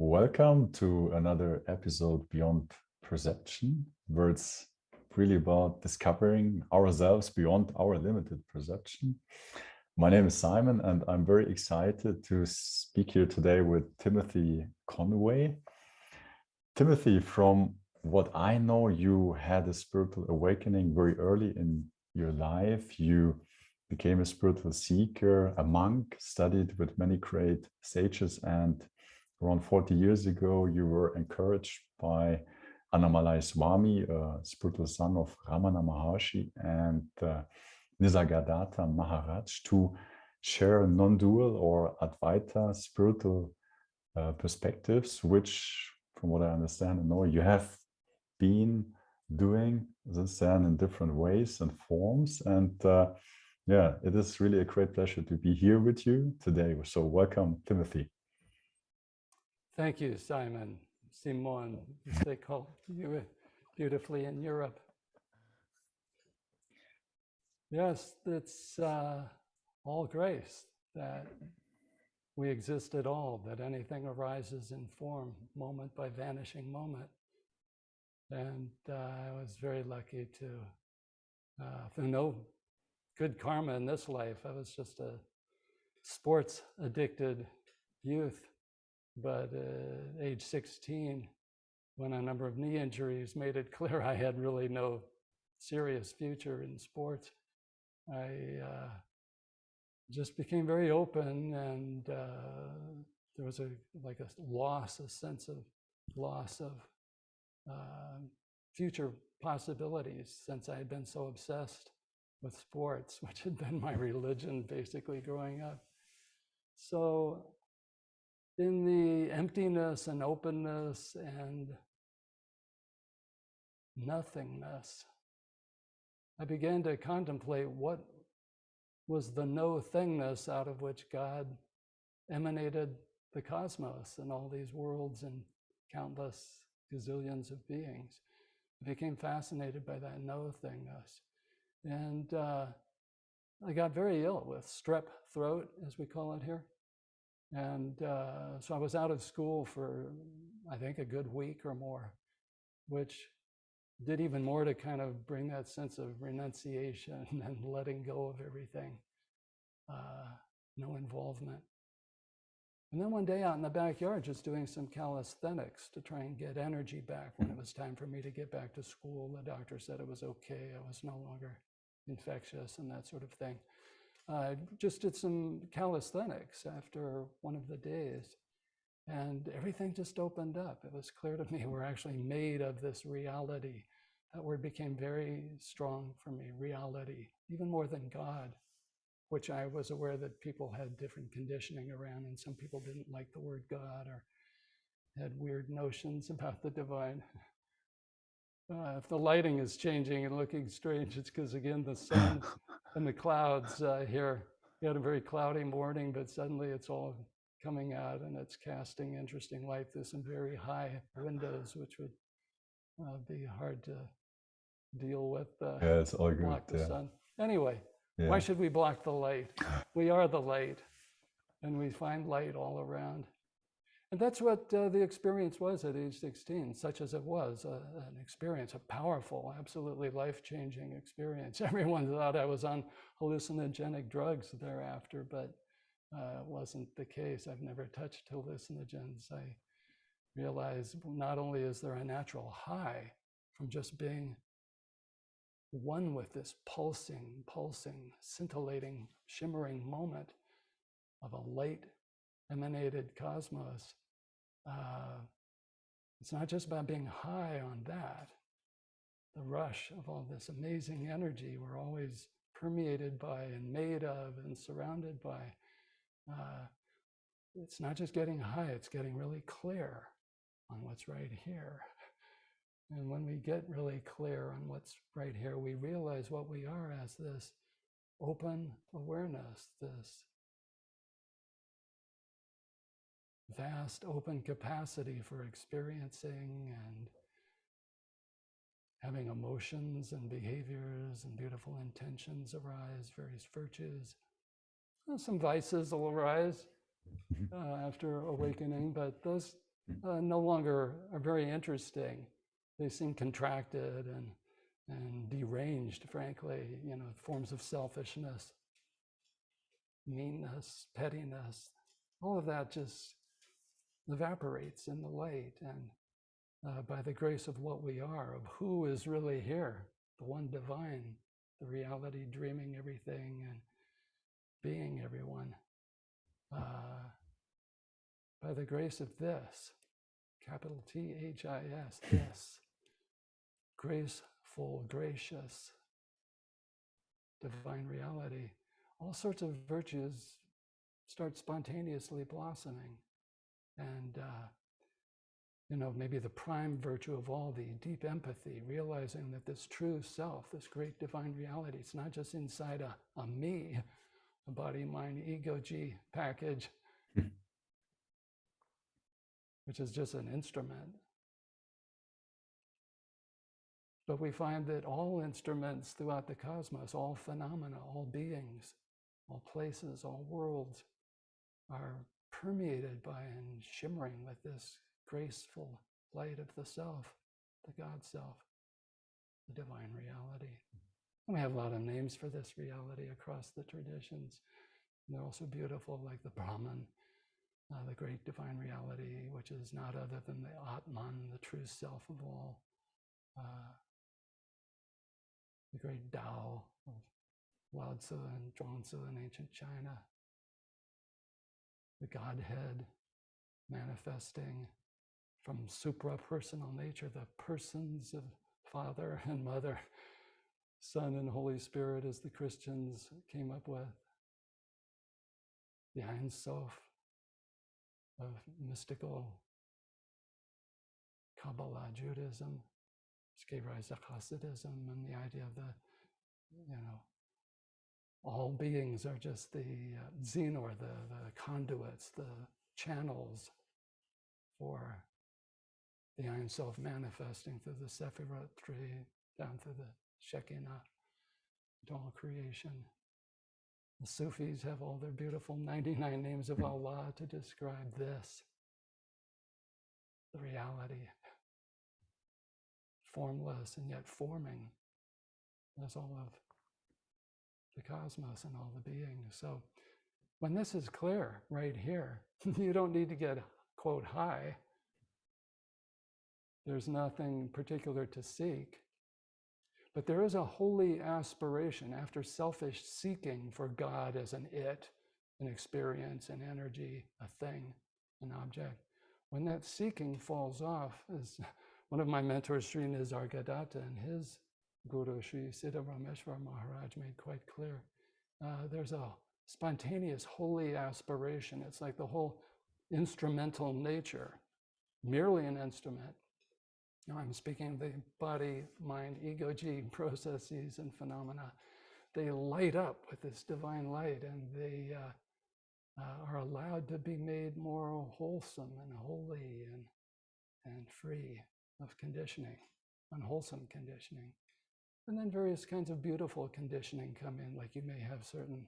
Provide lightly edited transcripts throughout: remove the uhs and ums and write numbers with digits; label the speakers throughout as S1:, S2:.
S1: Welcome to another episode Beyond Perception, where it's really about discovering ourselves beyond our limited perception. My name is Simon, and I'm very excited to speak here today with Timothy Conway. Timothy, from what I know, you had a spiritual awakening very early in your life. You became a spiritual seeker, a monk, studied with many great sages, and around 40 years ago, you were encouraged by Annamalai Swami, a spiritual son of Ramana Maharshi, and Nisargadatta Maharaj, to share Nondual or Advaita spiritual perspectives, which, from what I understand and know, you have been doing this then in different ways and forms. And yeah, it is really a great pleasure to be here with you today. So welcome, Timothy.
S2: Thank you, Simon. Simon, as they call you beautifully in Europe. Yes, it's all grace that we exist at all, that anything arises in form, moment by vanishing moment. And I was very lucky to, through no good karma in this life, I was just a sports addicted youth. But at age 16, when a number of knee injuries made it clear I had really no serious future in sports, I just became very open, and there was a sense of loss of future possibilities, since I had been so obsessed with sports, which had been my religion basically growing up. So in the emptiness and openness and nothingness, I began to contemplate what was the no-thingness out of which God emanated the cosmos and all these worlds and countless gazillions of beings. I became fascinated by that no-thingness. And I got very ill with strep throat, as we call it here. And so I was out of school for, I think, a good week or more, which did even more to kind of bring that sense of renunciation and letting go of everything, no involvement. And then one day out in the backyard, just doing some calisthenics to try and get energy back when it was time for me to get back to school. The doctor said it was okay, I was no longer infectious and that sort of thing. Just did some calisthenics after one of the days, and everything just opened up. It was clear to me we're actually made of this reality. That word became very strong for me, reality, even more than God, which I was aware that people had different conditioning around, and some people didn't like the word God or had weird notions about the divine. If the lighting is changing and looking strange, it's because, again, the sun and the clouds here. We had a very cloudy morning, but suddenly it's all coming out and it's casting interesting light through some very high windows, which would be hard to deal with.
S1: Yeah, it's all good.
S2: Block the sun. Anyway,
S1: yeah.
S2: Why should we block the light? We are the light, and we find light all around. And that's what the experience was at age 16, such as it was, an experience, a powerful, absolutely life-changing experience. Everyone thought I was on hallucinogenic drugs thereafter, but it wasn't the case. I've never touched hallucinogens. I realized not only is there a natural high from just being one with this pulsing, scintillating, shimmering moment of a light emanated cosmos. It's not just about being high on that, the rush of all this amazing energy we're always permeated by and made of and surrounded by. It's not just getting high, it's getting really clear on what's right here. And when we get really clear on what's right here, we realize what we are as this open awareness, this vast open capacity for experiencing and having emotions and behaviors and beautiful intentions arise, various virtues. Some vices will arise after awakening, but those no longer are very interesting. They seem contracted and deranged, frankly, forms of selfishness, meanness, pettiness, all of that just evaporates in the light. And by the grace of what we are, of who is really here, the one divine, the reality dreaming everything and being everyone, by the grace of this, capital THIS, this, graceful, gracious, divine reality, all sorts of virtues start spontaneously blossoming. And, maybe the prime virtue of all, the deep empathy, realizing that this true self, this great divine reality, it's not just inside a me, a body, mind, ego, G package, which is just an instrument. But we find that all instruments throughout the cosmos, all phenomena, all beings, all places, all worlds are permeated by and shimmering with this graceful light of the self, the God self, the divine reality. And we have a lot of names for this reality across the traditions. And they're also beautiful, like the Brahman, the great divine reality, which is not other than the Atman, the true self of all. The great Tao of Lao Tzu and Zhuangzi in ancient China. The Godhead manifesting from supra-personal nature, the persons of Father and Mother, Son and Holy Spirit, as the Christians came up with. The Ein Sof of mystical Kabbalah Judaism, which gave rise to Hasidism, and the idea of the, all beings are just the zenor, the conduits, the channels for the Ein Sof manifesting through the Sephirot tree, down through the Shekinah, to all creation. The Sufis have all their beautiful 99 names of Allah to describe this, the reality, formless and yet forming. That's all of the cosmos and all the beings. So when this is clear right here, you don't need to get, quote, high. There's nothing particular to seek. But there is a holy aspiration after selfish seeking for God as an it, an experience, an energy, a thing, an object. When that seeking falls off, as one of my mentors, Sri Nisargadatta, and his guru, Sri Ramana Maharaj, made quite clear, there's a spontaneous holy aspiration. It's like the whole instrumental nature, merely an instrument. I'm speaking of the body, mind, ego, G processes and phenomena. They light up with this divine light, and they are allowed to be made more wholesome and holy and free of conditioning, unwholesome conditioning. And then various kinds of beautiful conditioning come in, like you may have certain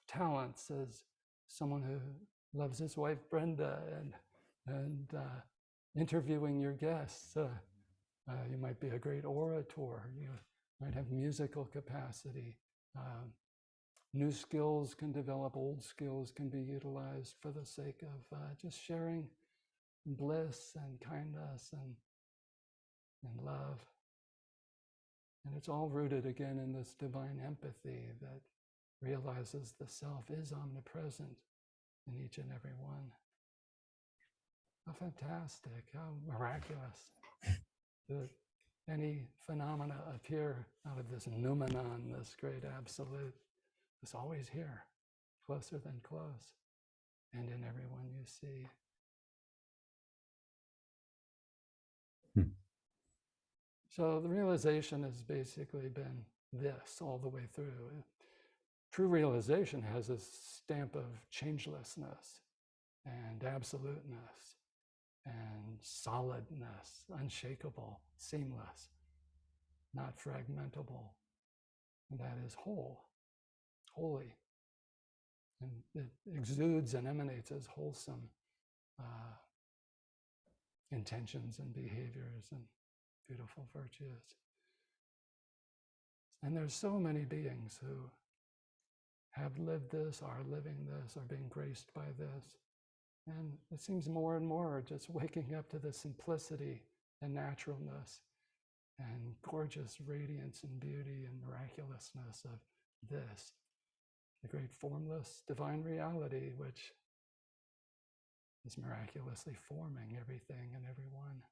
S2: talents as someone who loves his wife Brenda and interviewing your guests. You might be a great orator. You might have musical capacity. New skills can develop, old skills can be utilized for the sake of just sharing bliss and kindness and love. And it's all rooted again in this divine empathy that realizes the self is omnipresent in each and every one. How fantastic, how miraculous that any phenomena appear out of this noumenon, this great absolute. It's always here, closer than close, and in everyone you see. So the realization has basically been this all the way through. True realization has a stamp of changelessness and absoluteness and solidness, unshakable, seamless, not fragmentable. And that is whole, holy. And it exudes and emanates as wholesome intentions and behaviors and beautiful virtues. And there's so many beings who have lived this, are living this, are being graced by this. And it seems more and more just waking up to the simplicity and naturalness and gorgeous radiance and beauty and miraculousness of this, the great formless divine reality, which is miraculously forming everything and everyone.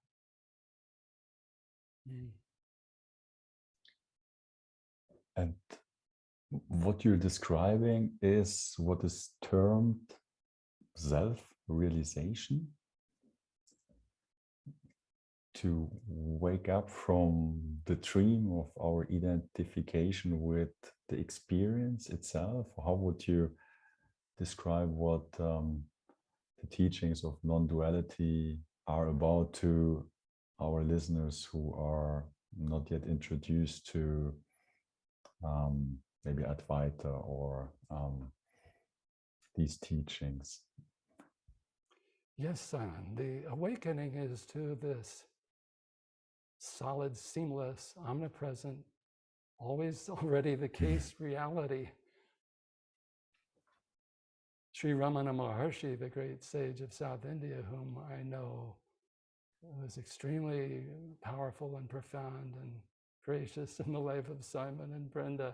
S1: And what you're describing is what is termed self-realization. To wake up from the dream of our identification with the experience itself. How would you describe what the teachings of non-duality are about to our listeners who are not yet introduced to maybe Advaita or these teachings?
S2: Yes, Simon, the awakening is to this solid, seamless, omnipresent, always already the case reality. Sri Ramana Maharshi, the great sage of South India, whom I know was extremely powerful and profound and gracious in the life of Simon and Brenda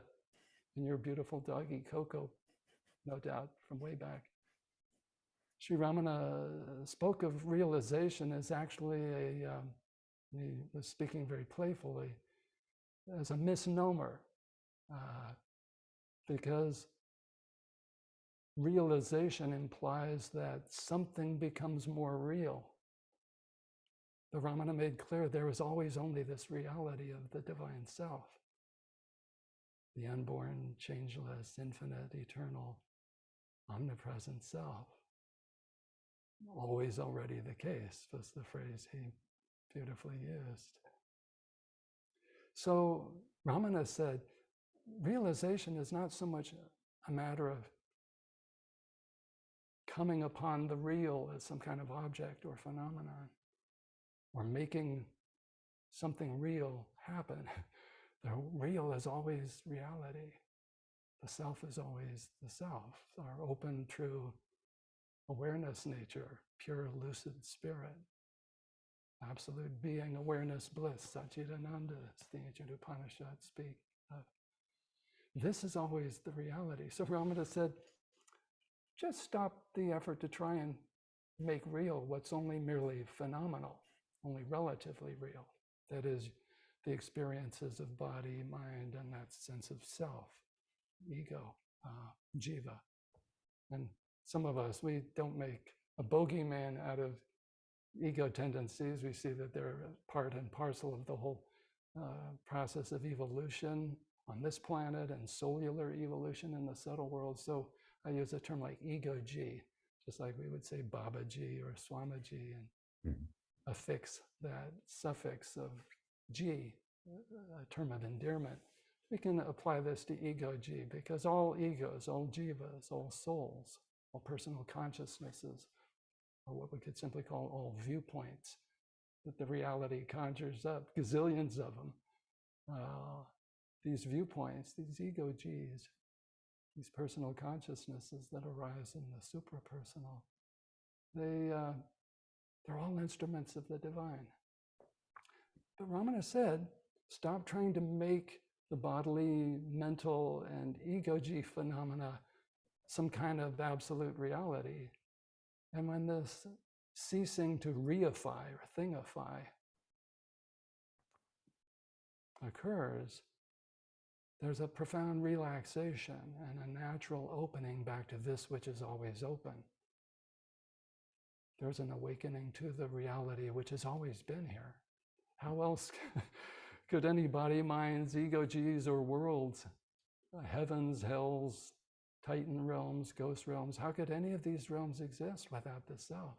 S2: and your beautiful doggy Coco, no doubt, from way back. Sri Ramana spoke of realization as actually he was speaking very playfully, as a misnomer, because realization implies that something becomes more real. The Ramana made clear there is always only this reality of the divine self, the unborn, changeless, infinite, eternal, omnipresent self. Always already the case was the phrase he beautifully used. So Ramana said, realization is not so much a matter of coming upon the real as some kind of object or phenomenon, or making something real happen. The real is always reality. The self is always the self, our open, true awareness nature, pure, lucid spirit, absolute being, awareness, bliss, Satchidananda, as the ancient Upanishads speak of. This is always the reality. So Ramana said, just stop the effort to try and make real what's only merely phenomenal, only relatively real. That is, the experiences of body, mind, and that sense of self, ego, jiva. And some of us, we don't make a bogeyman out of ego tendencies. We see that they're part and parcel of the whole process of evolution on this planet and cellular evolution in the subtle world. So I use a term like ego-ji, just like we would say Baba-ji or Swamiji, and affix that suffix of ji, a term of endearment. We can apply this to ego-ji because all egos, all jivas, all souls, all personal consciousnesses, or what we could simply call all viewpoints that the reality conjures up, gazillions of them. These viewpoints, these ego-jis, these personal consciousnesses that arise in the suprapersonal, they're all instruments of the divine. But Ramana said, stop trying to make the bodily, mental, and ego-ji phenomena some kind of absolute reality. And when this ceasing to reify or thingify occurs, there's a profound relaxation and a natural opening back to this which is always open. There's an awakening to the reality which has always been here. How else could any body, minds, ego-jis, or worlds, heavens, hells, Titan realms, ghost realms, how could any of these realms exist without the self?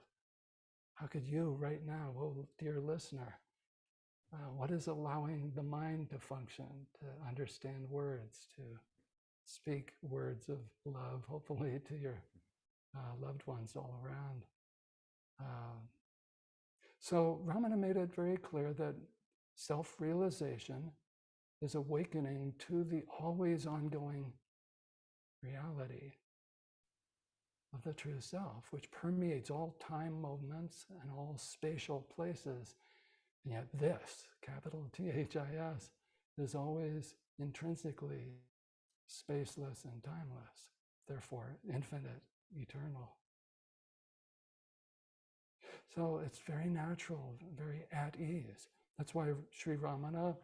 S2: How could you right now, oh dear listener, what is allowing the mind to function, to understand words, to speak words of love, hopefully to your loved ones all around? So Ramana made it very clear that self-realization is awakening to the always ongoing reality of the true self, which permeates all time moments and all spatial places. And yet this, capital THIS, is always intrinsically spaceless and timeless, therefore infinite, eternal. So it's very natural, very at ease. That's why Sri Ramana,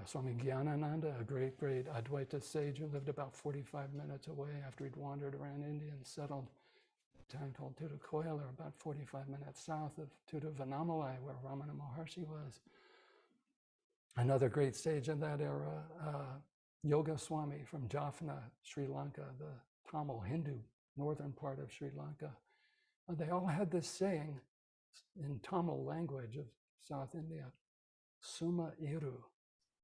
S2: Swami Gyanananda, a great, great Advaita sage who lived about 45 minutes away after he'd wandered around India and settled in a town called Tutukoyala, about 45 minutes south of Annamalai, where Ramana Maharshi was. Another great sage in that era, Yoga Swami from Jaffna, Sri Lanka, the Tamil Hindu northern part of Sri Lanka. They all had this saying in Tamil language of South India, Suma Iru,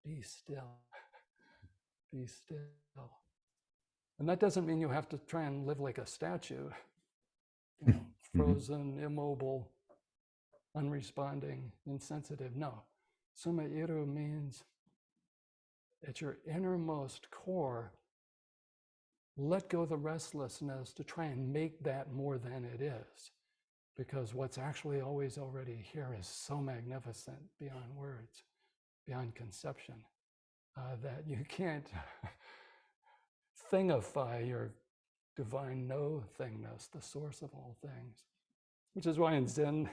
S2: be still, be still. And that doesn't mean you have to try and live like a statue, you know, frozen, immobile, unresponding, insensitive. No, Suma Iru means at your innermost core, let go the restlessness to try and make that more than it is. Because what's actually always already here is so magnificent beyond words, beyond conception, that you can't thingify your divine no-thingness, the source of all things. Which is why in Zen,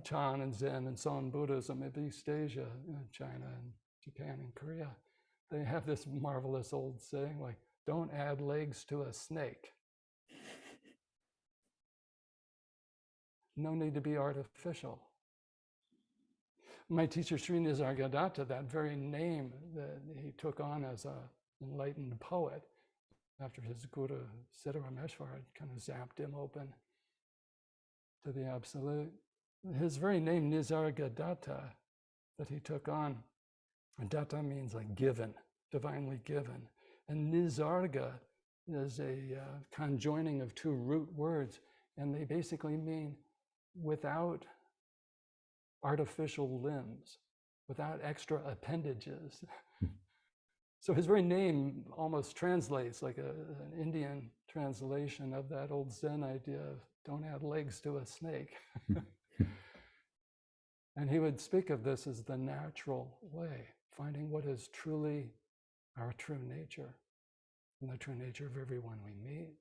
S2: Chan and Zen and Son Buddhism in East Asia, China and Japan and Korea, they have this marvelous old saying like, don't add legs to a snake. No need to be artificial. My teacher, Sri Nisargadatta, that very name that he took on as an enlightened poet after his guru, Siddharameshwar, had kind of zapped him open to the absolute. His very name, Nisargadatta, that he took on, datta means like given, divinely given. And Nisarga is a conjoining of two root words, and they basically mean without artificial limbs, without extra appendages. So his very name almost translates like an Indian translation of that old Zen idea of don't add legs to a snake. And he would speak of this as the natural way, finding what is truly our true nature, and the true nature of everyone we meet,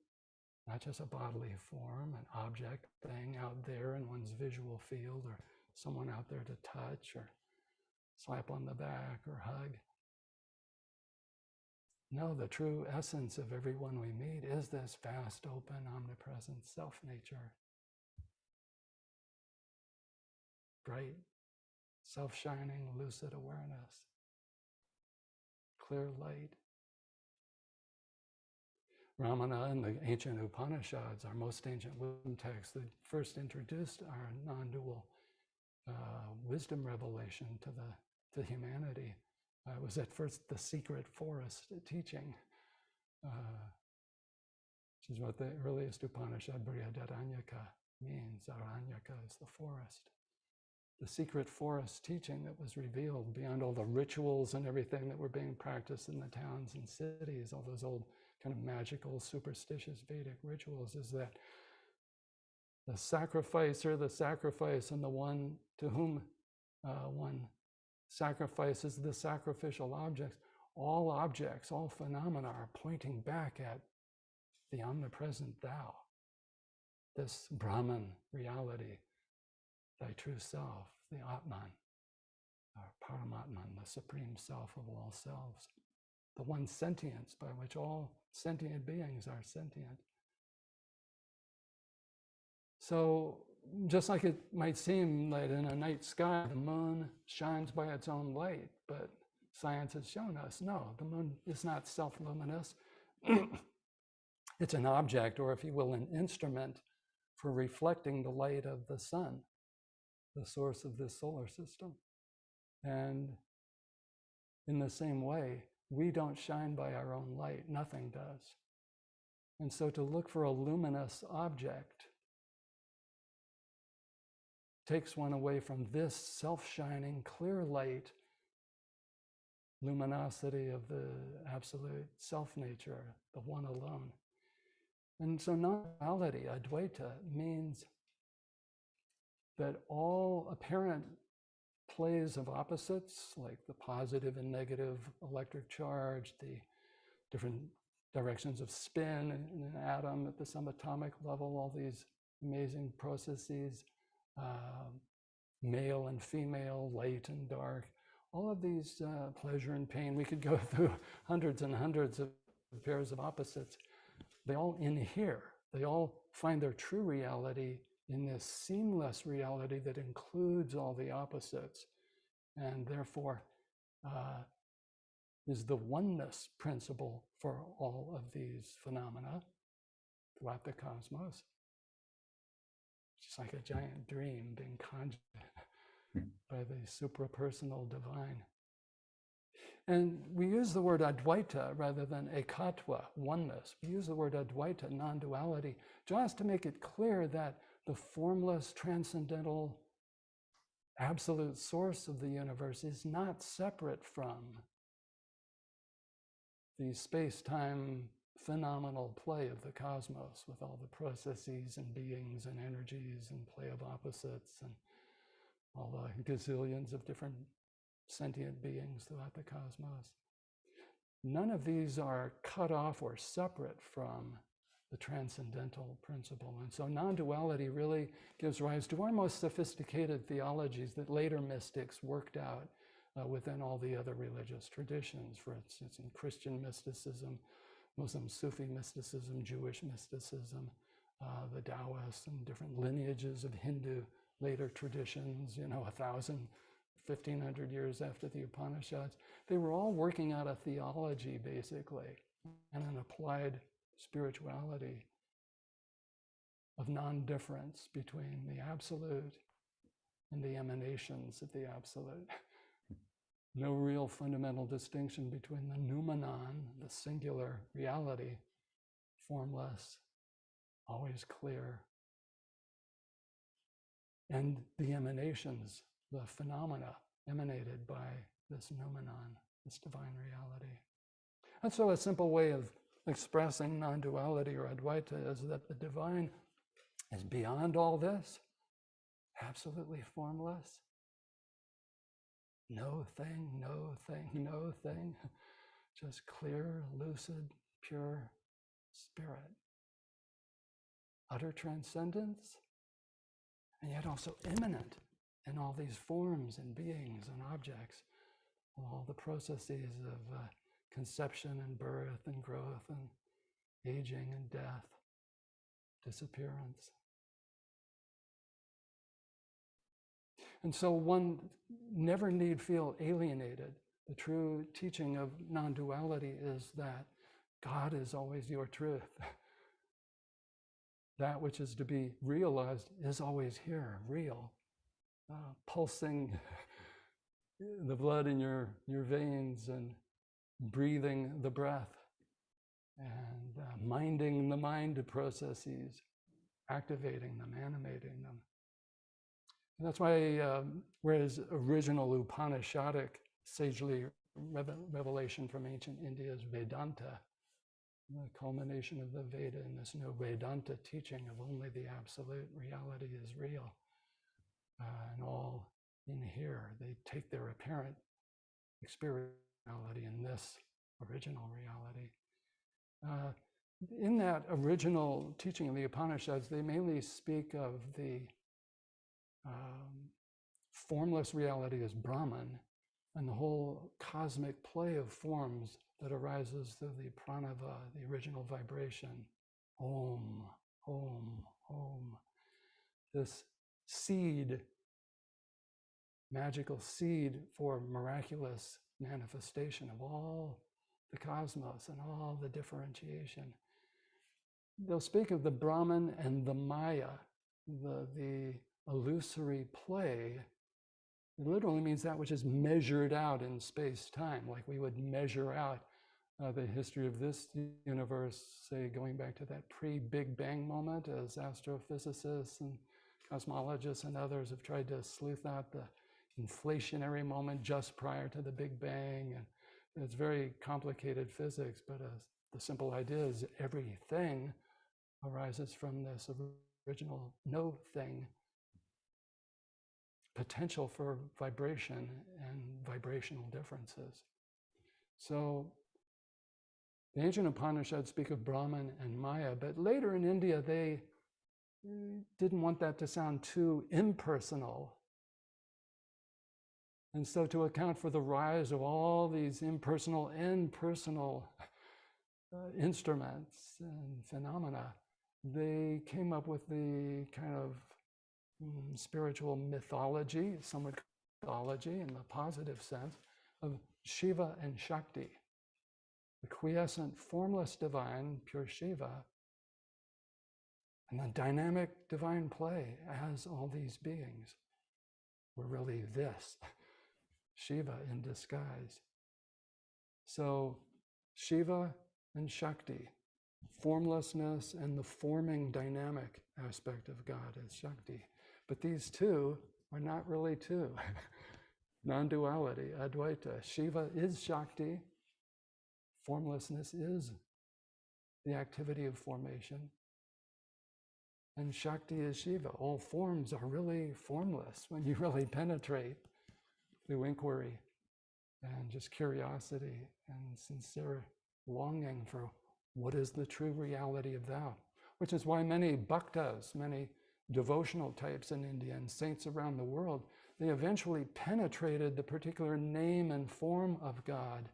S2: not just a bodily form, an object thing out there in one's visual field, or someone out there to touch or slap on the back or hug. No, the true essence of everyone we meet is this vast, open, omnipresent self-nature. Bright, self-shining, lucid awareness. Clear light. Ramana and the ancient Upanishads, our most ancient wisdom texts that first introduced our non-dual wisdom revelation to humanity, was at first the secret forest teaching, which is what the earliest Upanishad, Brihadaranyaka, means. Aranyaka is the forest. The secret forest teaching that was revealed beyond all the rituals and everything that were being practiced in the towns and cities, all those old kind of magical, superstitious Vedic rituals, is that the sacrificer, the sacrifice, and the one to whom one sacrifices the sacrificial objects, all phenomena are pointing back at the omnipresent thou, this Brahman reality, thy true self, the Atman, or Paramatman, the supreme self of all selves, the one sentience by which all sentient beings are sentient. So just like it might seem that in a night sky, the moon shines by its own light, but science has shown us, no, the moon is not self-luminous. It's an object, or if you will, an instrument for reflecting the light of the sun, the source of this solar system. And in the same way, we don't shine by our own light, nothing does. And so to look for a luminous object takes one away from this self-shining, clear light, luminosity of the absolute self-nature, the one alone. And so non-duality, Advaita, means that all apparent plays of opposites, like the positive and negative electric charge, the different directions of spin in an atom at the subatomic level, all these amazing processes, male and female, light and dark, all of these pleasure and pain. We could go through hundreds and hundreds of pairs of opposites. They all inhere. They all find their true reality in this seamless reality that includes all the opposites, and therefore is the oneness principle for all of these phenomena throughout the cosmos. It's like a giant dream being conjured by the suprapersonal divine. And we use the word Advaita rather than ekatva, oneness. We use the word Advaita, non-duality, just to make it clear that the formless, transcendental, absolute source of the universe is not separate from the space-time phenomenal play of the cosmos with all the processes and beings and energies and play of opposites and all the gazillions of different sentient beings throughout the cosmos. None of these are cut off or separate from the transcendental principle. And so non-duality really gives rise to our most sophisticated theologies that later mystics worked out within all the other religious traditions. For instance, in Christian mysticism, Muslim Sufi mysticism, Jewish mysticism, the Taoists and different lineages of Hindu later traditions, 1,000, 1,500 years after the Upanishads. They were all working out a theology, basically, and an applied spirituality of non-difference between the absolute and the emanations of the absolute. No real fundamental distinction between the noumenon, the singular reality, formless, always clear, and the emanations, the phenomena emanated by this noumenon, this divine reality. And so a simple way of expressing non-duality or Advaita is that the divine is beyond all this, absolutely formless. No thing, no thing, no thing. Just clear, lucid, pure spirit. Utter transcendence, and yet also immanent in all these forms and beings and objects, all the processes of conception and birth and growth and aging and death, disappearance. And so one never need feel alienated. The true teaching of non-duality is that God is always your truth. That which is to be realized is always here, real, pulsing the blood in your veins and breathing the breath and minding the mind processes, activating them, animating them. And that's why, whereas original Upanishadic sagely revelation from ancient India is Vedanta, the culmination of the Veda in this new Vedanta teaching of only the absolute reality is real, and all in here, they take their apparent experientiality in this original reality. In that original teaching of the Upanishads, they mainly speak of the formless reality as Brahman, and the whole cosmic play of forms that arises through the pranava, the original vibration, Om, Om, Om. This seed, magical seed for miraculous manifestation of all the cosmos and all the differentiation. They'll speak of the Brahman and the Maya, the illusory play. It literally means that which is measured out in space-time, like we would measure out the history of this universe, say, going back to that pre-Big Bang moment as astrophysicists and cosmologists and others have tried to sleuth out the inflationary moment just prior to the Big Bang. And it's very complicated physics, but the simple idea is everything arises from this original no thing, potential for vibration and vibrational differences. So the ancient Upanishads speak of Brahman and Maya, but later in India, they didn't want that to sound too impersonal. And so to account for the rise of all these impersonal and personal instruments and phenomena, they came up with the kind of spiritual mythology, some would call mythology in the positive sense, of Shiva and Shakti, the quiescent, formless divine, pure Shiva, and the dynamic divine play as all these beings were really this, Shiva in disguise. So Shiva and Shakti, formlessness and the forming dynamic aspect of God is Shakti. But these two are not really two. Non-duality, Advaita. Shiva is Shakti. Formlessness is the activity of formation. And Shakti is Shiva. All forms are really formless when you really penetrate through inquiry and just curiosity and sincere longing for what is the true reality of thou, which is why many bhaktas, many devotional types in India and saints around the world, they eventually penetrated the particular name and form of God,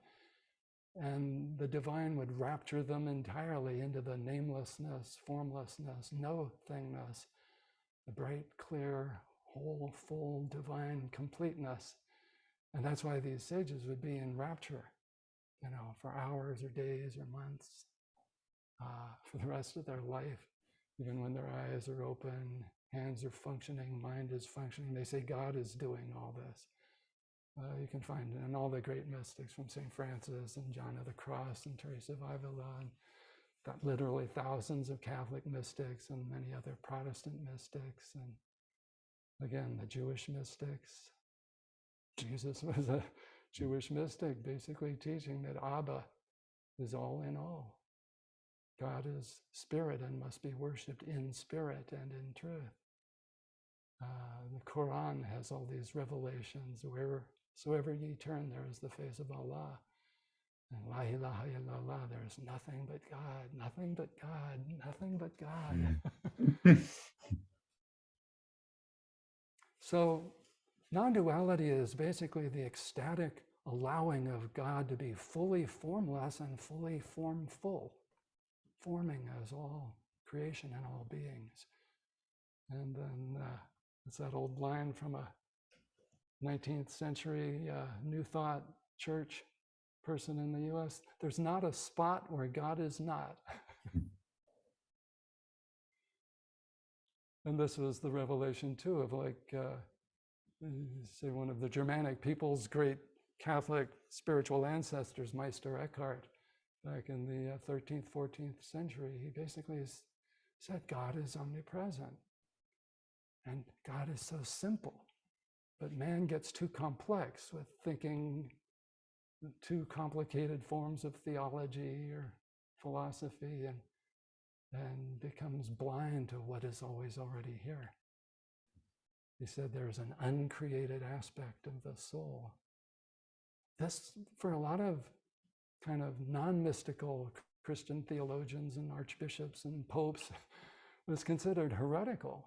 S2: and the divine would rapture them entirely into the namelessness, formlessness, no-thingness, the bright, clear, whole, full, divine completeness. And that's why these sages would be in rapture, for hours or days or months, for the rest of their life, even when their eyes are open, hands are functioning, mind is functioning. They say God is doing all this. You can find it in all the great mystics from St. Francis and John of the Cross and Teresa of Avila, and got literally thousands of Catholic mystics and many other Protestant mystics, and again, the Jewish mystics. Jesus was a Jewish mystic, basically teaching that Abba is all in all. God is spirit and must be worshipped in spirit and in truth. The Quran has all these revelations. Wheresoever ye turn, there is the face of Allah. And la ilaha illallah, there is nothing but God, nothing but God, nothing but God. So non-duality is basically the ecstatic allowing of God to be fully formless and fully formful, forming as all creation and all beings. And then it's that old line from a 19th century New Thought church person in the US, there's not a spot where God is not. And this was the revelation too of say one of the Germanic people's great Catholic spiritual ancestors, Meister Eckhart, back in the 13th, 14th century. He basically said God is omnipresent and God is so simple, but man gets too complex with thinking too complicated forms of theology or philosophy and becomes blind to what is always already here. He said there's an uncreated aspect of the soul. This, for a lot of kind of non-mystical Christian theologians and archbishops and popes, was considered heretical.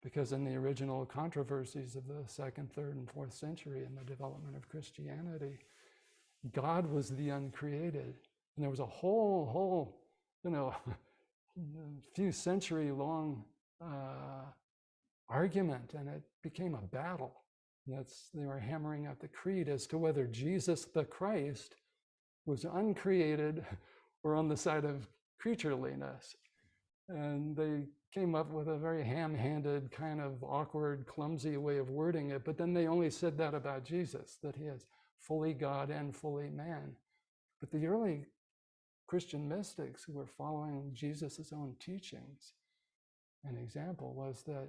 S2: Because in the original controversies of the 2nd, 3rd, and 4th century in the development of Christianity, God was the uncreated. And there was a whole, few century long argument, and it became a battle. They were hammering out the creed as to whether Jesus the Christ was uncreated or on the side of creatureliness. And they came up with a very ham-handed, kind of awkward, clumsy way of wording it, but then they only said that about Jesus, that he is fully God and fully man. But the early Christian mystics who were following Jesus' own teachings an example, was that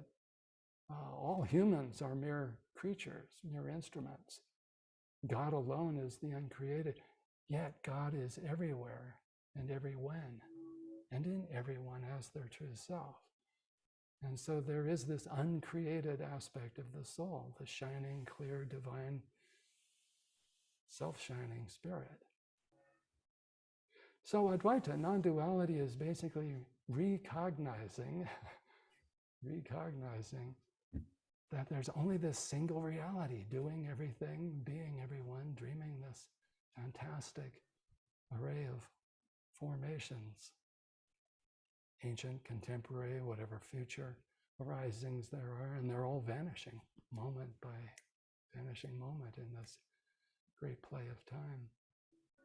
S2: all humans are mere creatures, mere instruments. God alone is the uncreated, yet God is everywhere and everywhen, and in everyone as their true self. And so there is this uncreated aspect of the soul, the shining, clear, divine, self-shining spirit. So Advaita, non-duality, is basically recognizing that there's only this single reality, doing everything, being everyone, dreaming this fantastic array of formations, ancient, contemporary, whatever future arisings there are, and they're all vanishing moment by vanishing moment in this great play of time.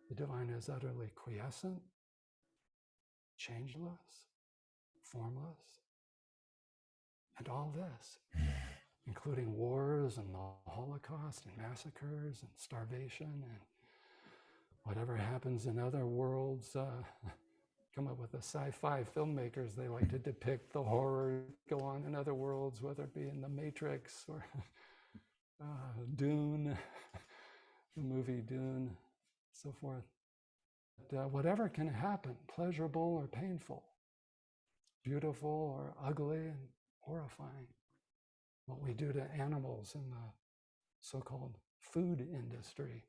S2: The divine is utterly quiescent, changeless, formless, and all this, including wars and the Holocaust and massacres and starvation and whatever happens in other worlds. Come up with the sci-fi filmmakers, they like to depict the horror go on in other worlds, whether it be in The Matrix or Dune, the movie Dune, so forth. But, whatever can happen, pleasurable or painful, beautiful or ugly and horrifying. What we do to animals in the so-called food industry.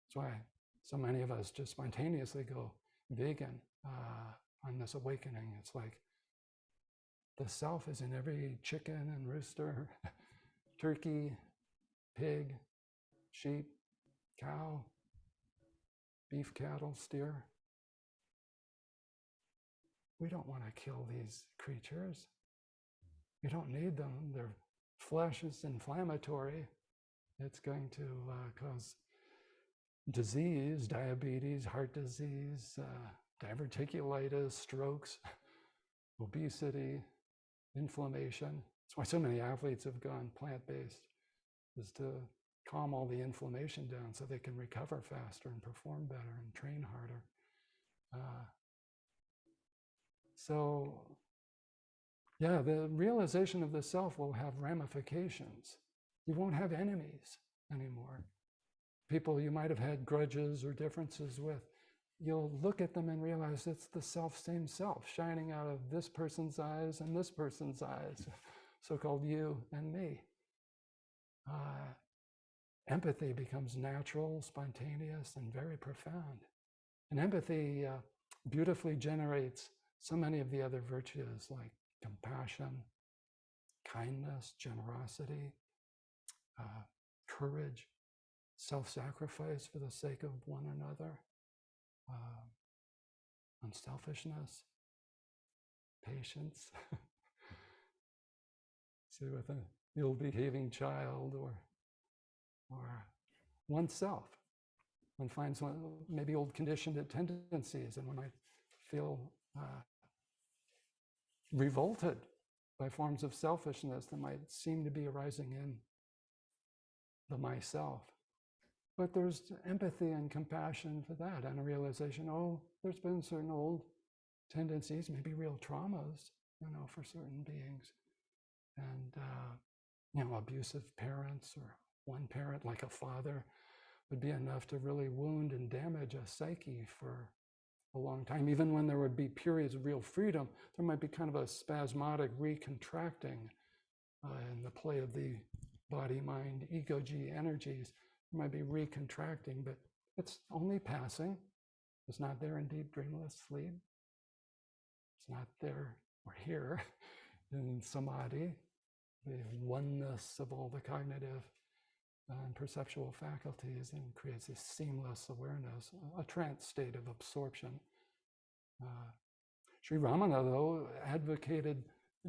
S2: That's why so many of us just spontaneously go vegan on this awakening. It's like the self is in every chicken and rooster, turkey, pig, sheep, cow, beef cattle, steer. We don't want to kill these creatures. We don't need them. Their flesh is inflammatory. It's going to cause disease, diabetes, heart disease, diverticulitis, strokes, obesity, inflammation. That's why so many athletes have gone plant-based, is to calm all the inflammation down so they can recover faster and perform better and train harder. So yeah, the realization of the self will have ramifications. You won't have enemies anymore. People you might have had grudges or differences with, you'll look at them and realize it's the same self shining out of this person's eyes and this person's eyes, so-called you and me. Empathy becomes natural, spontaneous, and very profound. And empathy beautifully generates so many of the other virtues like compassion, kindness, generosity, courage, self-sacrifice for the sake of one another, unselfishness, patience. See, with an ill-behaving child or oneself. One finds maybe old conditioned tendencies, and one might feel revolted by forms of selfishness that might seem to be arising in the myself. But there's empathy and compassion for that, and a realization, oh, there's been certain old tendencies, maybe real traumas, for certain beings. And, abusive parents or one parent, like a father, would be enough to really wound and damage a psyche for a long time. Even when there would be periods of real freedom, there might be kind of a spasmodic recontracting in the play of the body, mind, ego-G energies. There might be recontracting, but it's only passing. It's not there in deep dreamless sleep. It's not there or here in samadhi, the oneness of all the cognitive and perceptual faculties, and creates this seamless awareness, a trance state of absorption. Sri Ramana, though, advocated,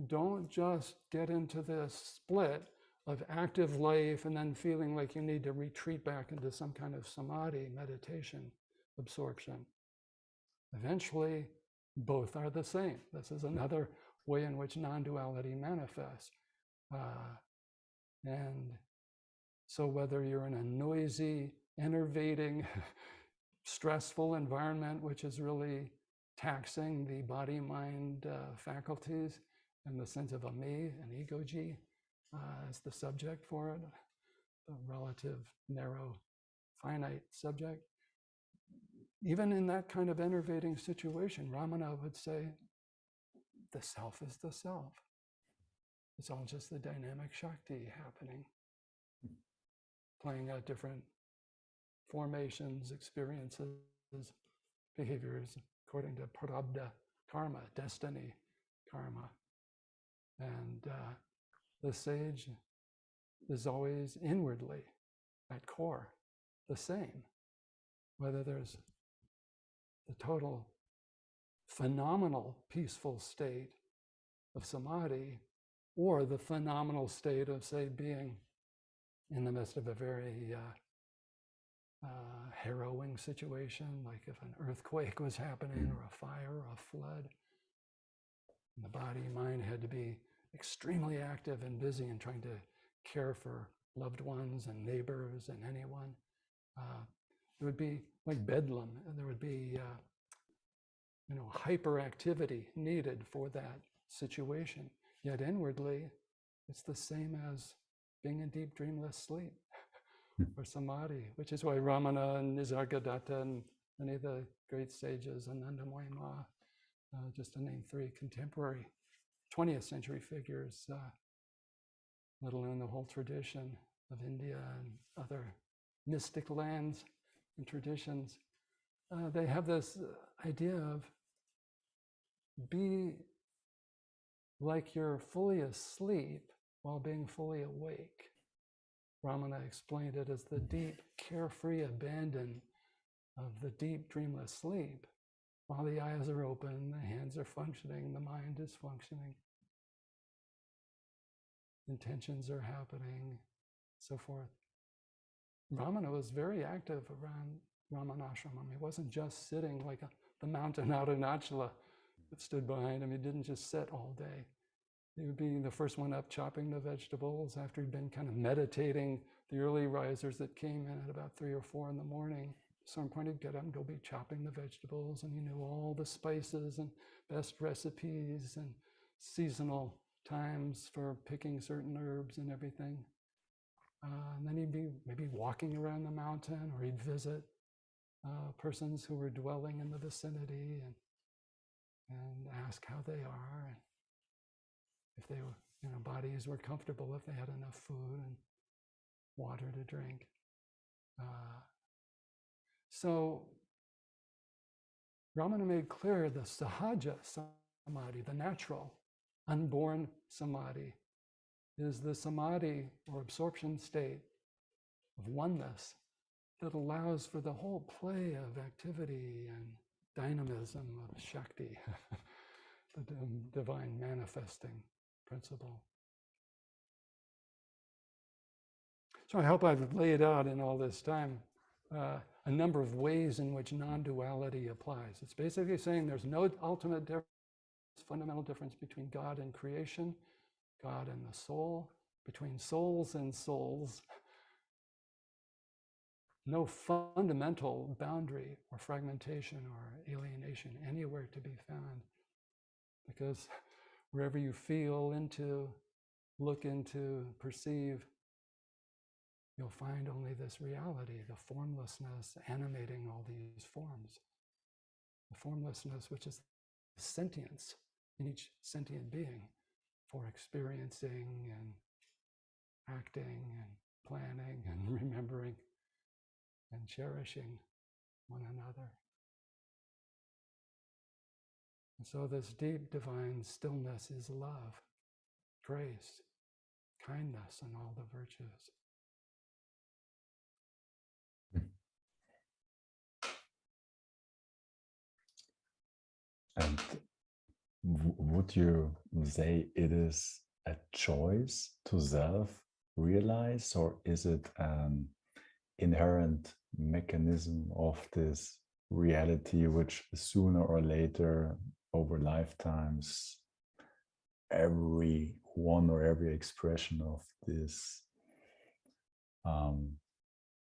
S2: don't just get into this split of active life and then feeling like you need to retreat back into some kind of samadhi, meditation, absorption. Eventually, both are the same. This is another way in which non-duality manifests. And so whether you're in a noisy, enervating, stressful environment, which is really taxing the body-mind faculties, and the sense of a me, an ego-ji, as the subject for it, the relative, narrow, finite subject. Even in that kind of enervating situation, Ramana would say, the self is the self. It's all just the dynamic Shakti happening, playing out different formations, experiences, behaviors according to prarabdha karma, destiny karma. And the sage is always inwardly, at core, the same. Whether there's the total phenomenal peaceful state of samadhi or the phenomenal state of, say, being in the midst of a very harrowing situation, like if an earthquake was happening or a fire or a flood. And the body and mind had to be extremely active and busy in trying to care for loved ones and neighbors and anyone. It would be like bedlam, and there would be hyperactivity needed for that situation. Yet inwardly, it's the same as being in deep dreamless sleep or samadhi, which is why Ramana and Nisargadatta and many of the great sages, Annamalai Swami, just to name three contemporary 20th century figures, let alone the whole tradition of India and other mystic lands and traditions, they have this idea of be like you're fully asleep while being fully awake. Ramana explained it as the deep, carefree abandon of the deep, dreamless sleep. While the eyes are open, the hands are functioning, the mind is functioning, intentions are happening, so forth. Ramana was very active around Ramanashramam. He wasn't just sitting like the mountain out in Achala that stood behind him. He didn't just sit all day. He would be the first one up chopping the vegetables after he'd been kind of meditating. The early risers that came in at about 3 or 4 in the morning, at some point he'd get up and go be chopping the vegetables, and he knew all the spices and best recipes and seasonal times for picking certain herbs and everything. And then he'd be maybe walking around the mountain, or he'd visit persons who were dwelling in the vicinity and ask how they are, and if they were, bodies were comfortable, if they had enough food and water to drink. So Ramana made clear the sahaja samadhi, the natural, unborn samadhi, is the samadhi or absorption state of oneness that allows for the whole play of activity and dynamism of Shakti, the divine manifesting principle. So I hope I've laid out in all this time a number of ways in which non-duality applies. It's basically saying there's no ultimate difference, fundamental difference between God and creation, God and the soul, between souls and souls. No fundamental boundary or fragmentation or alienation anywhere to be found. Because wherever you feel into, look into, perceive, you'll find only this reality, the formlessness animating all these forms. The formlessness, which is sentience in each sentient being for experiencing and acting and planning and remembering and cherishing one another. And so this deep divine stillness is love, grace, kindness, and all the virtues.
S1: And would you say it is a choice to self-realize, or is it an inherent mechanism of this reality which sooner or later over lifetimes every one or every expression of this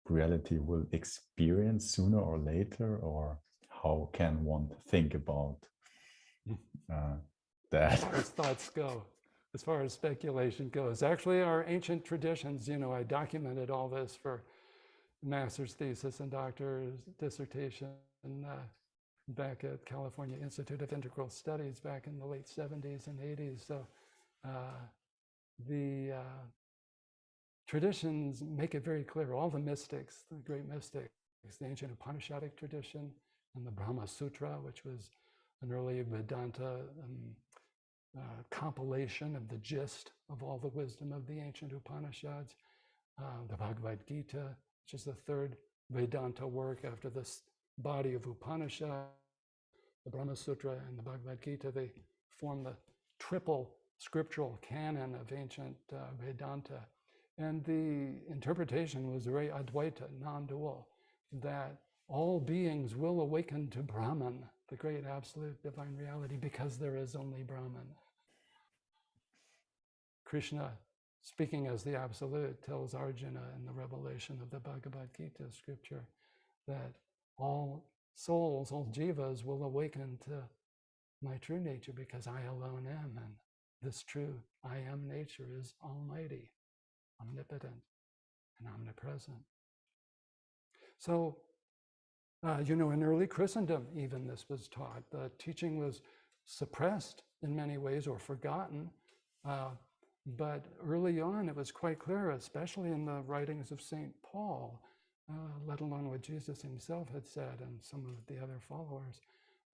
S1: reality will experience sooner or later? Or how can one think about that.
S2: As far as thoughts go, as far as speculation goes. Actually, our ancient traditions, I documented all this for master's thesis and doctor's dissertation back at California Institute of Integral Studies back in the late 70s and 80s. So the traditions make it very clear. All the mystics, the great mystics, the ancient Upanishadic tradition and the Brahma Sutra, which was an early Vedanta compilation of the gist of all the wisdom of the ancient Upanishads, the Bhagavad Gita, which is the third Vedanta work after this body of Upanishad, the Brahma Sutra and the Bhagavad Gita. They form the triple scriptural canon of ancient Vedanta. And the interpretation was very Advaita, non-dual, that all beings will awaken to Brahman, the great absolute divine reality, because there is only Brahman. Krishna, speaking as the absolute, tells Arjuna in the revelation of the Bhagavad Gita scripture that all souls, all jivas will awaken to my true nature because I alone am. And this true I am nature is almighty, omnipotent, and omnipresent. So, in early Christendom, even this was taught. The teaching was suppressed in many ways or forgotten. But early on, it was quite clear, especially in the writings of St. Paul, let alone what Jesus himself had said and some of the other followers,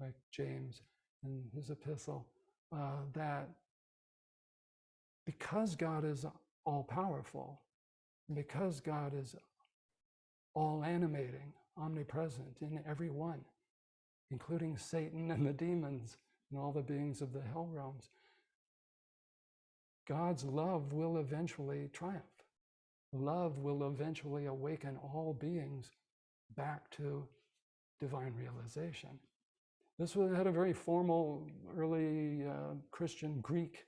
S2: like James in his epistle, that because God is all-powerful, because God is all-animating, omnipresent in everyone, including Satan and the demons and all the beings of the hell realms, God's love will eventually triumph. Love will eventually awaken all beings back to divine realization. This had a very formal early Christian Greek.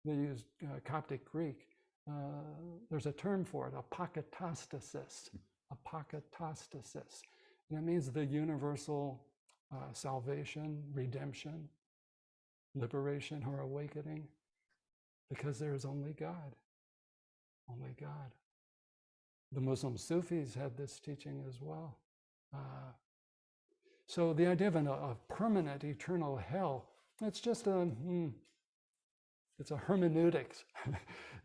S2: They used Coptic Greek. There's a term for it, apokatastasis. Apokatastasis. And it means the universal salvation, redemption, liberation, or awakening, because there is only God. Only God. The Muslim Sufis had this teaching as well. So the idea of a permanent eternal hell, it's just it's a hermeneutics.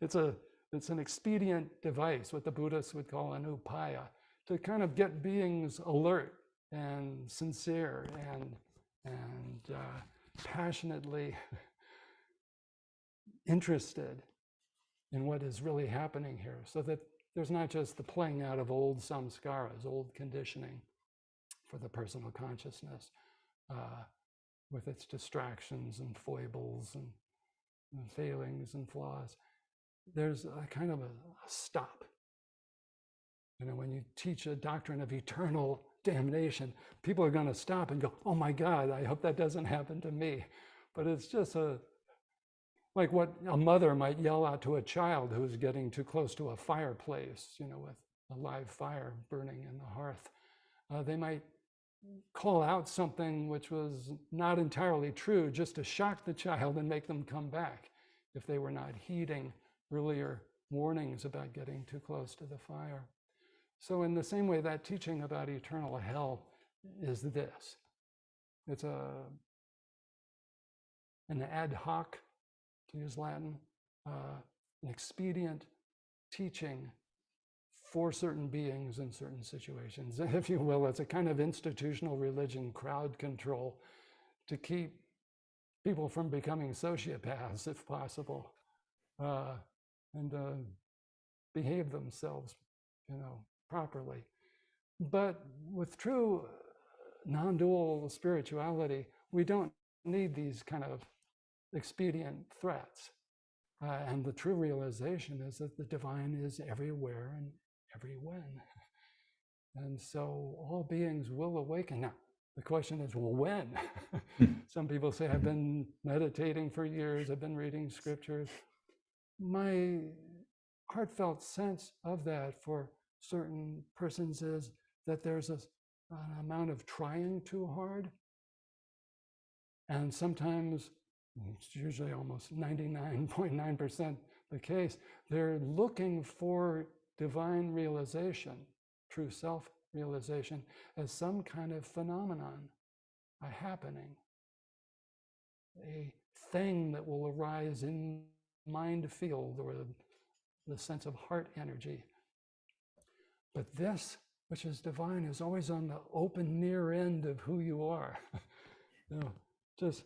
S2: It's an expedient device, what the Buddhists would call an upaya, to kind of get beings alert and sincere and passionately interested in what is really happening here, so that there's not just the playing out of old samskaras, old conditioning for the personal consciousness, with its distractions and foibles and failings and flaws. There's a kind of a stop. When you teach a doctrine of eternal damnation, people are going to stop and go, oh my God, I hope that doesn't happen to me. But it's just like what a mother might yell out to a child who's getting too close to a fireplace, with a live fire burning in the hearth. They might call out something which was not entirely true just to shock the child and make them come back if they were not heeding earlier warnings about getting too close to the fire. So in the same way, that teaching about eternal hell is this. It's an ad hoc, to use Latin, an expedient teaching for certain beings in certain situations. If you will, it's a kind of institutional religion, crowd control, to keep people from becoming sociopaths, if possible, and behave themselves, properly. But with true non-dual spirituality, we don't need these kind of expedient threats. And the true realization is that the divine is everywhere and everywhen. And so all beings will awaken. Now, the question is, well, when? Some people say, I've been meditating for years, I've been reading scriptures. My heartfelt sense of that for certain persons is that there's an amount of trying too hard. And sometimes it's usually almost 99.9% the case, they're looking for divine realization, true self-realization, as some kind of phenomenon, a happening, a thing that will arise in mind field or the sense of heart energy. But this, which is divine, is always on the open near end of who you are. You know, just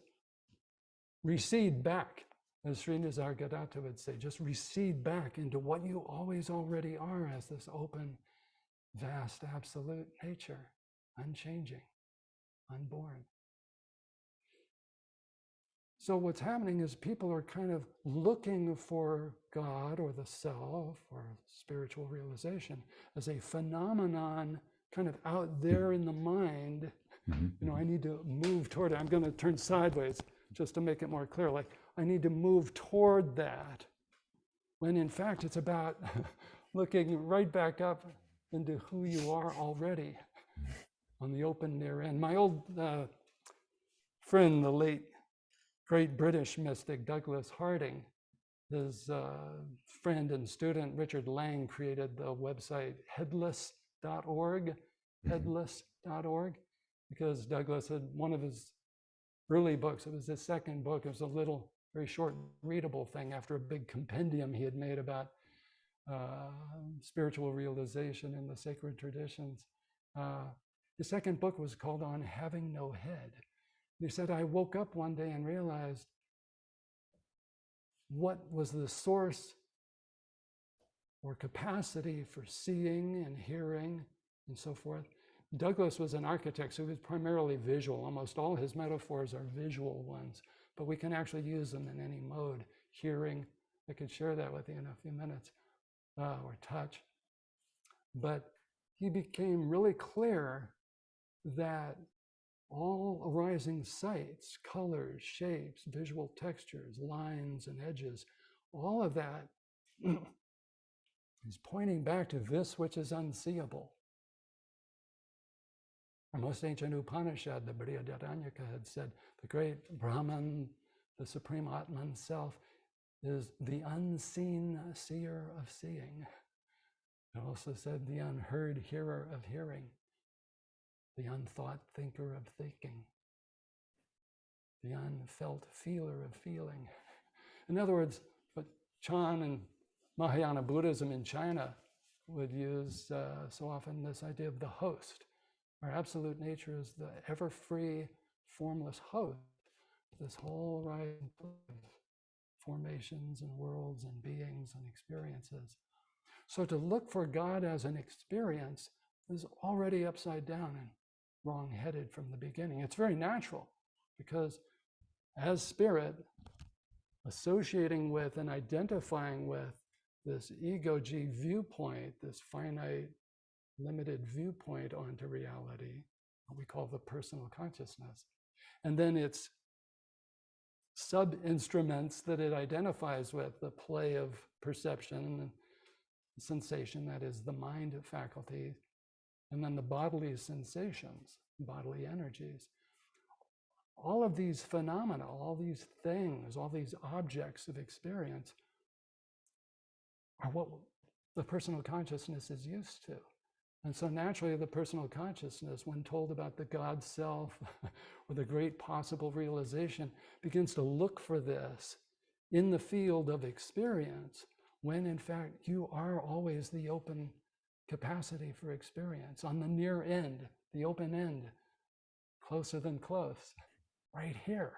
S2: recede back, as Sri Nisargadatta would say, just recede back into what you always already are as this open, vast, absolute nature, unchanging, unborn. So what's happening is people are kind of looking for God or the self or spiritual realization as a phenomenon kind of out there in the mind. You know, I need to move toward it. I'm going to turn sideways just to make it more clear. Like, I need to move toward that. When in fact, it's about looking right back up into who you are already on the open near end. My old friend, the late great British mystic Douglas Harding, his friend and student Richard Lang created the website headless.org, headless.org, because Douglas had one of his early books, it was his second book, it was a little, very short, readable thing after a big compendium he had made about spiritual realization in the sacred traditions. His second book was called On Having No Head. He said, I woke up one day and realized what was the source or capacity for seeing and hearing and so forth. Douglas was an architect, so he was primarily visual. Almost all his metaphors are visual ones, but we can actually use them in any mode. Hearing, I could share that with you in a few minutes, or touch. But he became really clear that all arising sights, colors, shapes, visual textures, lines and edges, all of that is pointing back to this which is unseeable. Our most ancient Upanishad, the Brihadaranyaka, had said the great Brahman, the supreme Atman self, is the unseen seer of seeing. It also said the unheard hearer of hearing, the unthought thinker of thinking, the unfelt feeler of feeling. In other words, what Chan and Mahayana Buddhism in China would use so often, this idea of the host. Our absolute nature is the ever-free, formless host, this whole variety of formations and worlds and beings and experiences. So to look for God as an experience is already upside down and wrong-headed from the beginning. It's very natural because as spirit, associating with and identifying with this ego-g viewpoint, this finite, limited viewpoint onto reality, what we call the personal consciousness, and then its sub-instruments that it identifies with, the play of perception and sensation, that is the mind faculty, and then the bodily sensations, bodily energies. All of these phenomena, all these things, all these objects of experience are what the personal consciousness is used to. And so naturally, the personal consciousness, when told about the God self or the great possible realization, begins to look for this in the field of experience, when in fact you are always the open capacity for experience, on the near end, the open end, closer than close, right here,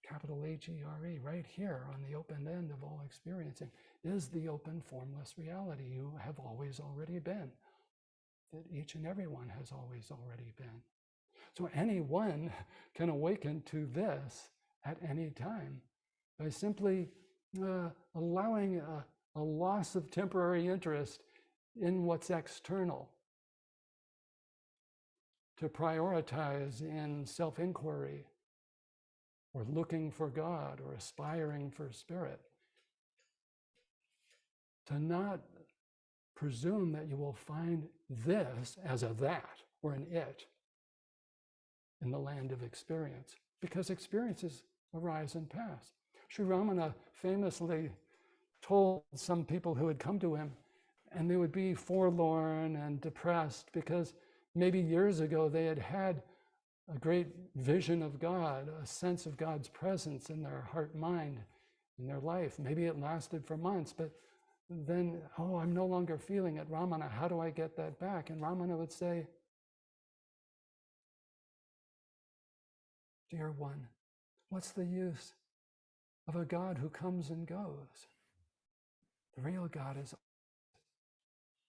S2: capital H-E-R-E, right here on the open end of all experiencing, is the open formless reality you have always already been, that each and every one has always already been. So anyone can awaken to this at any time by simply allowing a loss of temporary interest in what's external, to prioritize in self-inquiry or looking for God or aspiring for spirit, to not presume that you will find this as a that or an it in the land of experience, because experience is arise and pass. Sri Ramana famously told some people who had come to him, and they would be forlorn and depressed because maybe years ago they had had a great vision of God, a sense of God's presence in their heart, mind, in their life. Maybe it lasted for months, but then, oh, I'm no longer feeling it. Ramana, how do I get that back? And Ramana would say, dear one, what's the use of a God who comes and goes? The real God is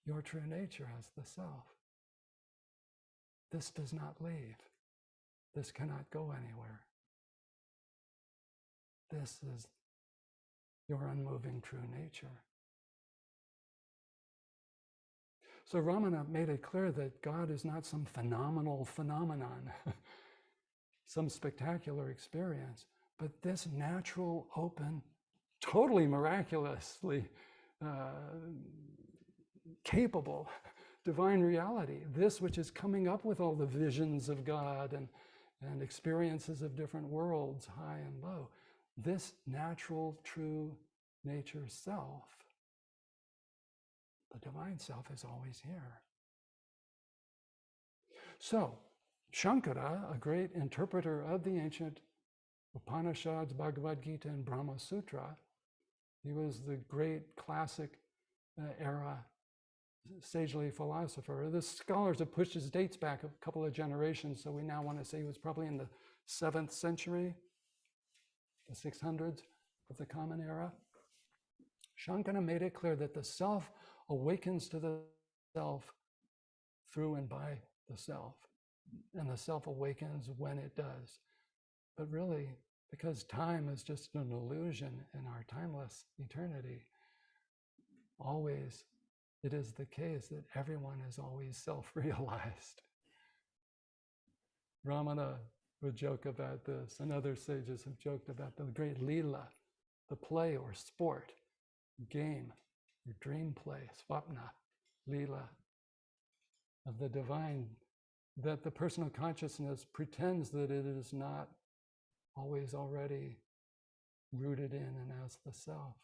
S2: your true nature as the self. This does not leave. This cannot go anywhere. This is your unmoving true nature. So Ramana made it clear that God is not some phenomenal phenomenon, some spectacular experience, but this natural, open, totally miraculously capable divine reality, this which is coming up with all the visions of God and experiences of different worlds, high and low, this natural, true nature self, the divine self, is always here. So, Shankara, a great interpreter of the ancient Upanishads, Bhagavad Gita, and Brahma Sutra, he was the great classic era sagely philosopher. The scholars have pushed his dates back a couple of generations, so we now want to say he was probably in the 7th century, the 600s of the Common Era. Shankara made it clear that the self awakens to the self through and by the self, and the self awakens when it does. But really, because time is just an illusion in our timeless eternity, always it is the case that everyone is always self-realized. Ramana would joke about this, and other sages have joked about the great lila, the play or sport, game, or dream play, swapna, lila, of the divine, that the personal consciousness pretends that it is not always already rooted in and as the self.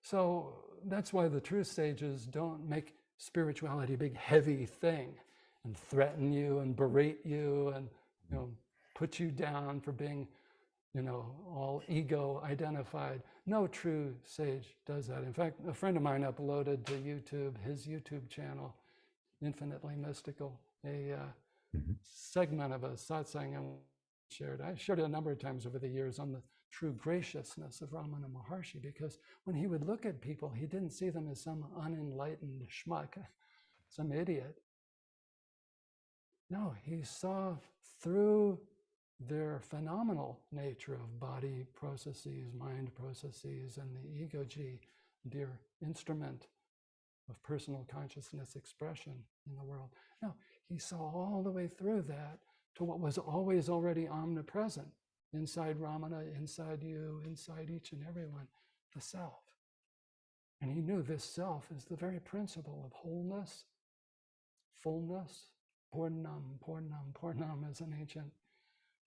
S2: So that's why the true sages don't make spirituality a big heavy thing and threaten you and berate you and put you down for being all ego identified. No true sage does that. In fact, a friend of mine uploaded to YouTube, his YouTube channel, Infinitely Mystical, a segment of a satsang I shared it a number of times over the years on the true graciousness of Ramana Maharshi, because when he would look at people, he didn't see them as some unenlightened schmuck, some idiot. No, he saw through their phenomenal nature of body processes, mind processes, and the ego-ji, dear instrument of personal consciousness expression in the world. No, he saw all the way through that to what was always already omnipresent inside Ramana, inside you, inside each and every one, the self. And he knew this self is the very principle of wholeness, fullness, Purnam, Purnam, Purnam, as an ancient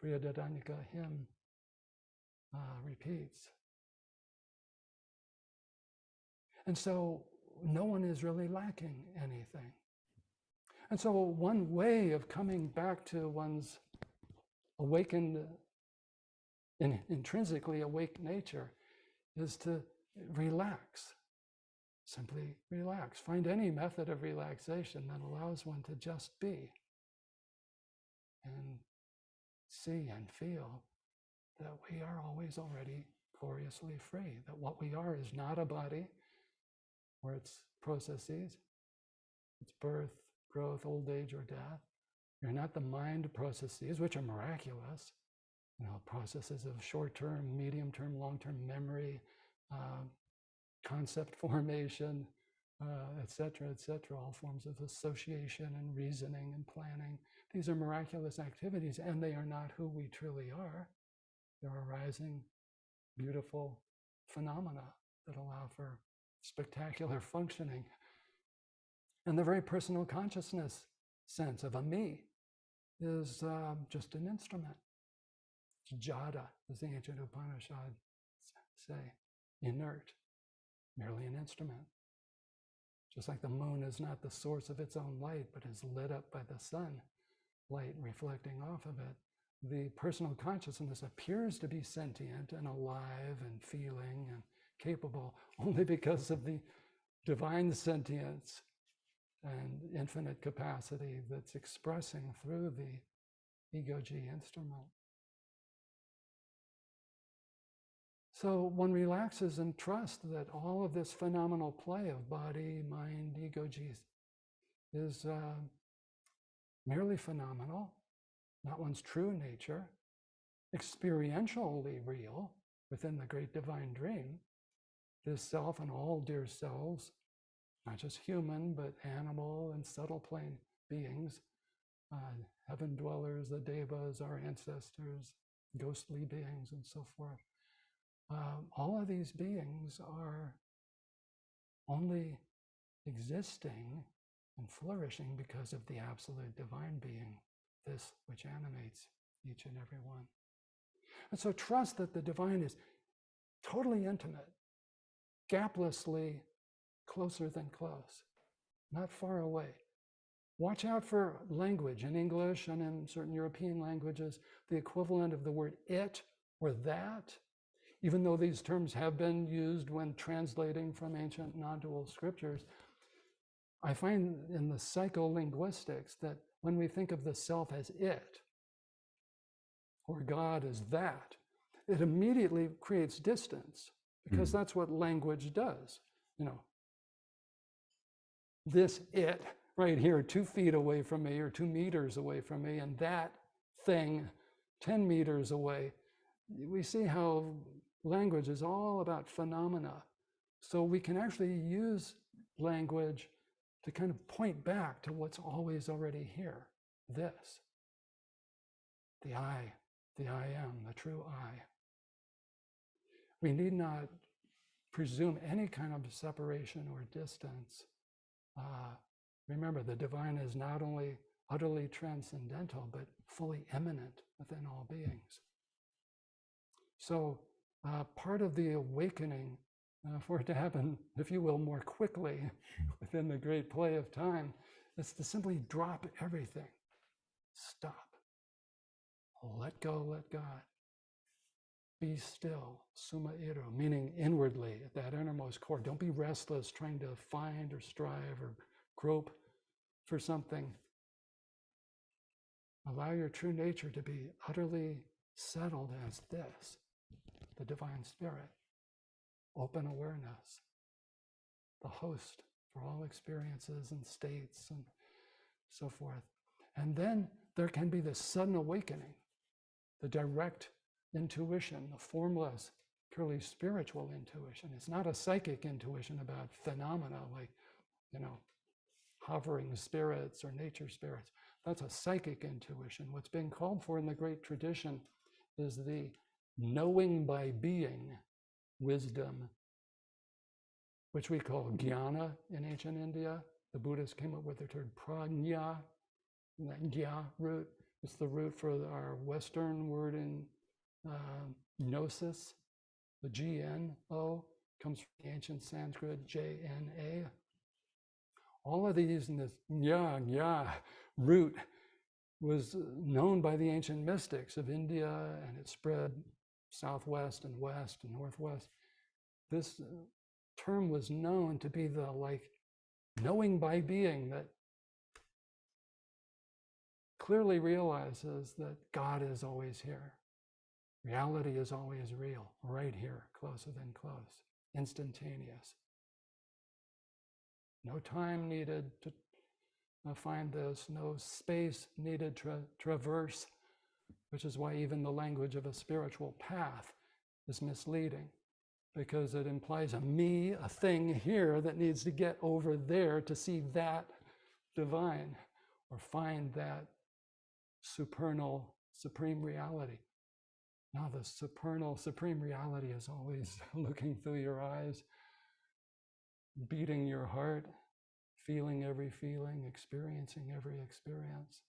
S2: Priyadanika hymn repeats. And so no one is really lacking anything. And so one way of coming back to one's awakened, intrinsically awake nature is to relax. Simply relax. Find any method of relaxation that allows one to just be and see and feel that we are always already gloriously free, that what we are is not a body or its processes, its birth, growth, old age, or death. You're not the mind processes, which are miraculous, processes of short-term, medium-term, long-term memory, concept formation, etc., all forms of association and reasoning and planning. These are miraculous activities, and they are not who we truly are. They're arising, beautiful phenomena that allow for spectacular functioning. And the very personal consciousness sense of a me, is just an instrument. It's jada, as the ancient Upanishads say, inert, merely an instrument. Just like the moon is not the source of its own light, but is lit up by the sun, light reflecting off of it. The personal consciousness appears to be sentient and alive and feeling and capable only because of the divine sentience and infinite capacity that's expressing through the ego-G instrument. So one relaxes and trusts that all of this phenomenal play of body, mind, ego-G is merely phenomenal, not one's true nature, experientially real within the great divine dream. This self and all dear selves, not just human, but animal and subtle plane beings, heaven dwellers, the devas, our ancestors, ghostly beings, and so forth. All of these beings are only existing and flourishing because of the absolute divine being, this which animates each and every one. And so trust that the divine is totally intimate, gaplessly closer than close, not far away. Watch out for language in English and in certain European languages, the equivalent of the word it or that, even though these terms have been used when translating from ancient Nondual scriptures. I find in the psycholinguistics that when we think of the self as it, or God as that, it immediately creates distance, because that's what language does. You know, this it right here, 2 feet away from me or 2 meters away from me, and that thing 10 meters away. We see how language is all about phenomena. So we can actually use language to kind of point back to what's always already here. This, the I am, the true I. We need not presume any kind of separation or distance. Remember, the divine is not only utterly transcendental, but fully immanent within all beings. So part of the awakening, for it to happen, if you will, more quickly within the great play of time, is to simply drop everything. Stop. Let go, let God. Be still, summa iro, meaning inwardly at that innermost core. Don't be restless trying to find or strive or grope for something. Allow your true nature to be utterly settled as this, the divine spirit, open awareness, the host for all experiences and states and so forth. And then there can be this sudden awakening, the direct intuition, the formless, purely spiritual intuition. It's not a psychic intuition about phenomena like, hovering spirits or nature spirits. That's a psychic intuition. What's being called for in the great tradition is the knowing by being wisdom, which we call jnana in ancient India. The Buddhists came up with the term prajna, and that jna root. It's the root for our Western word in gnosis. The G-N-O comes from the ancient Sanskrit J-N-A. All of these in this jna root was known by the ancient mystics of India, and it spread southwest and west and northwest. This term was known to be the knowing by being that clearly realizes that God is always here. Reality is always real, right here, closer than close, instantaneous. No time needed to find this, no space needed to traverse, which is why even the language of a spiritual path is misleading, because it implies a me, a thing here that needs to get over there to see that divine or find that supernal, supreme reality. Now, the supernal, supreme reality is always looking through your eyes, beating your heart, feeling every feeling, experiencing every experience.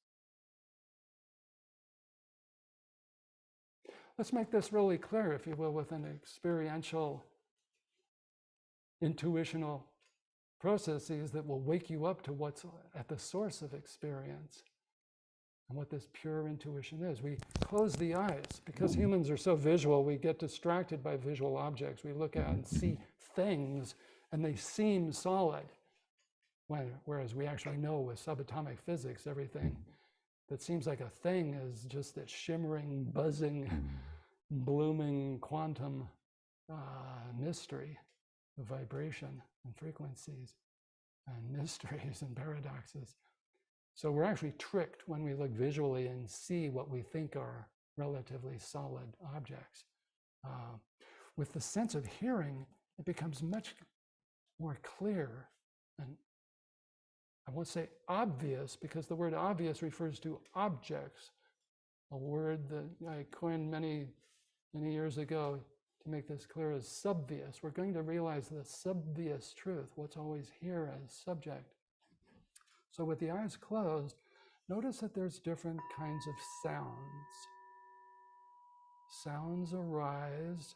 S2: let's make this really clear, if you will, with an experiential, intuitional processes that will wake you up to what's at the source of experience and what this pure intuition is. We close the eyes. Because humans are so visual, we get distracted by visual objects. We look at and see things, and they seem solid. Whereas we actually know with subatomic physics, everything that seems like a thing is just that shimmering, buzzing, blooming quantum mystery of vibration and frequencies and mysteries and paradoxes. So we're actually tricked when we look visually and see what we think are relatively solid objects. With the sense of hearing, it becomes much more clear, and I won't say obvious, because the word obvious refers to objects, a word that I coined many years ago to make this clear as subvious. We're going to realize the subvious truth, what's always here as subject. So with the eyes closed, notice that there's different kinds of sounds. Sounds arise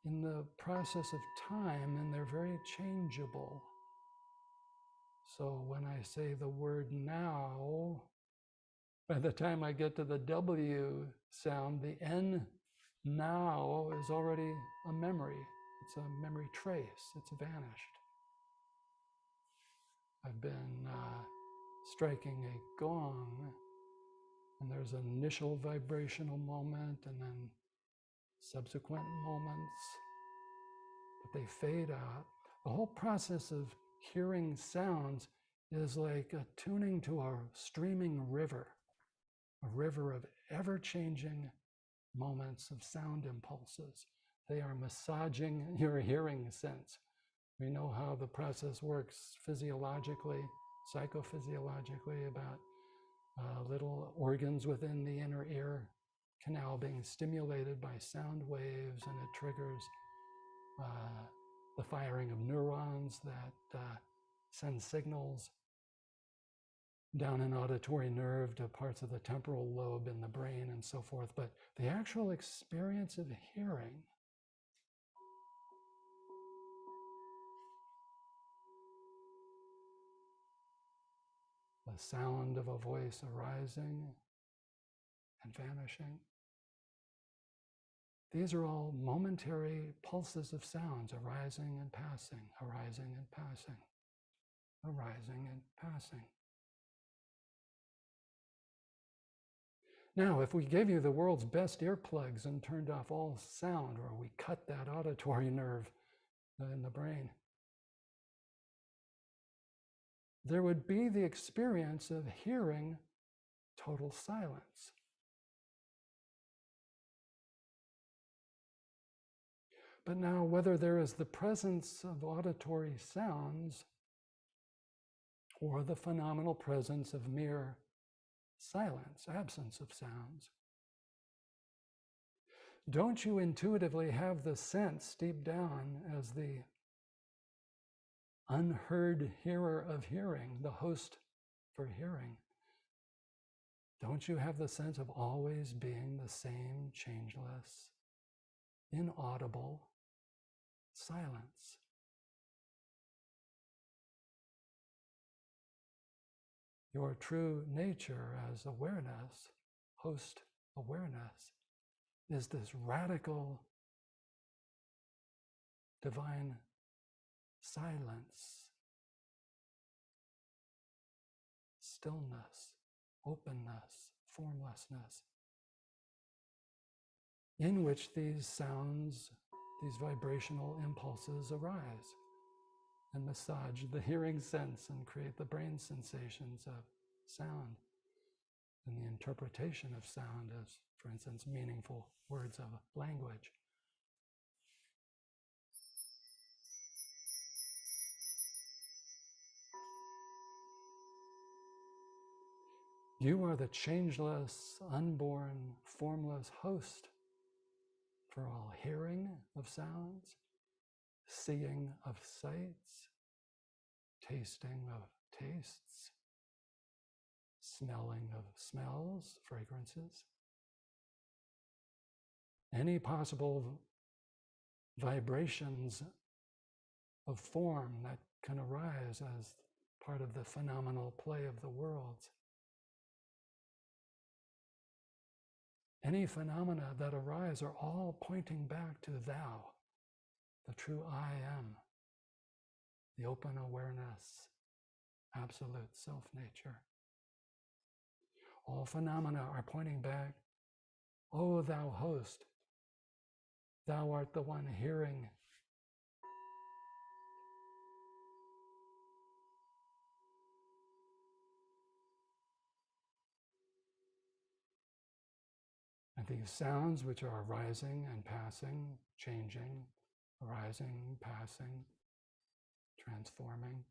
S2: in the process of time, and they're very changeable. So when I say the word now, by the time I get to the W sound, the N now is already a memory. It's a memory trace. It's vanished. I've been striking a gong, and there's an initial vibrational moment and then subsequent moments, but they fade out. The whole process of hearing sounds is like attuning to a streaming river, a river of ever-changing moments of sound impulses. They are massaging your hearing sense. We know how the process works physiologically, psychophysiologically, about little organs within the inner ear canal being stimulated by sound waves, and it triggers the firing of neurons that send signals down an auditory nerve to parts of the temporal lobe in the brain and so forth. But the actual experience of hearing, the sound of a voice arising and vanishing, these are all momentary pulses of sounds arising and passing, arising and passing, arising and passing. Now, if we gave you the world's best earplugs and turned off all sound, or we cut that auditory nerve in the brain, there would be the experience of hearing total silence. But now, whether there is the presence of auditory sounds or the phenomenal presence of mere silence, absence of sounds, don't you intuitively have the sense deep down as the unheard hearer of hearing, the host for hearing? Don't you have the sense of always being the same changeless, inaudible silence? Your true nature as awareness, host awareness, is this radical divine silence, stillness, openness, formlessness, in which these sounds, these vibrational impulses arise and massage the hearing sense and create the brain sensations of sound and the interpretation of sound as, for instance, meaningful words of language. You are the changeless, unborn, formless host for all hearing of sounds, seeing of sights, tasting of tastes, smelling of smells, fragrances, any possible vibrations of form that can arise as part of the phenomenal play of the worlds. Any phenomena that arise are all pointing back to thou, the true I am, the open awareness, absolute self-nature. All phenomena are pointing back, O thou host, thou art the one hearing. And these sounds which are arising and passing, changing, arising, passing, transforming,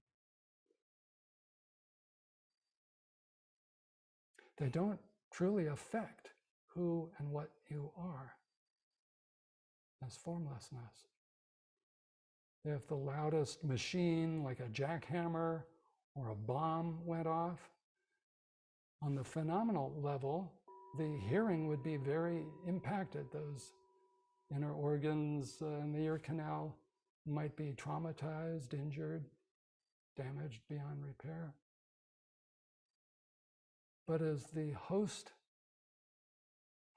S2: they don't truly affect who and what you are as formlessness. If the loudest machine, like a jackhammer or a bomb, went off, on the phenomenal level, the hearing would be very impacted. Those inner organs in the ear canal might be traumatized, injured, damaged beyond repair. But as the host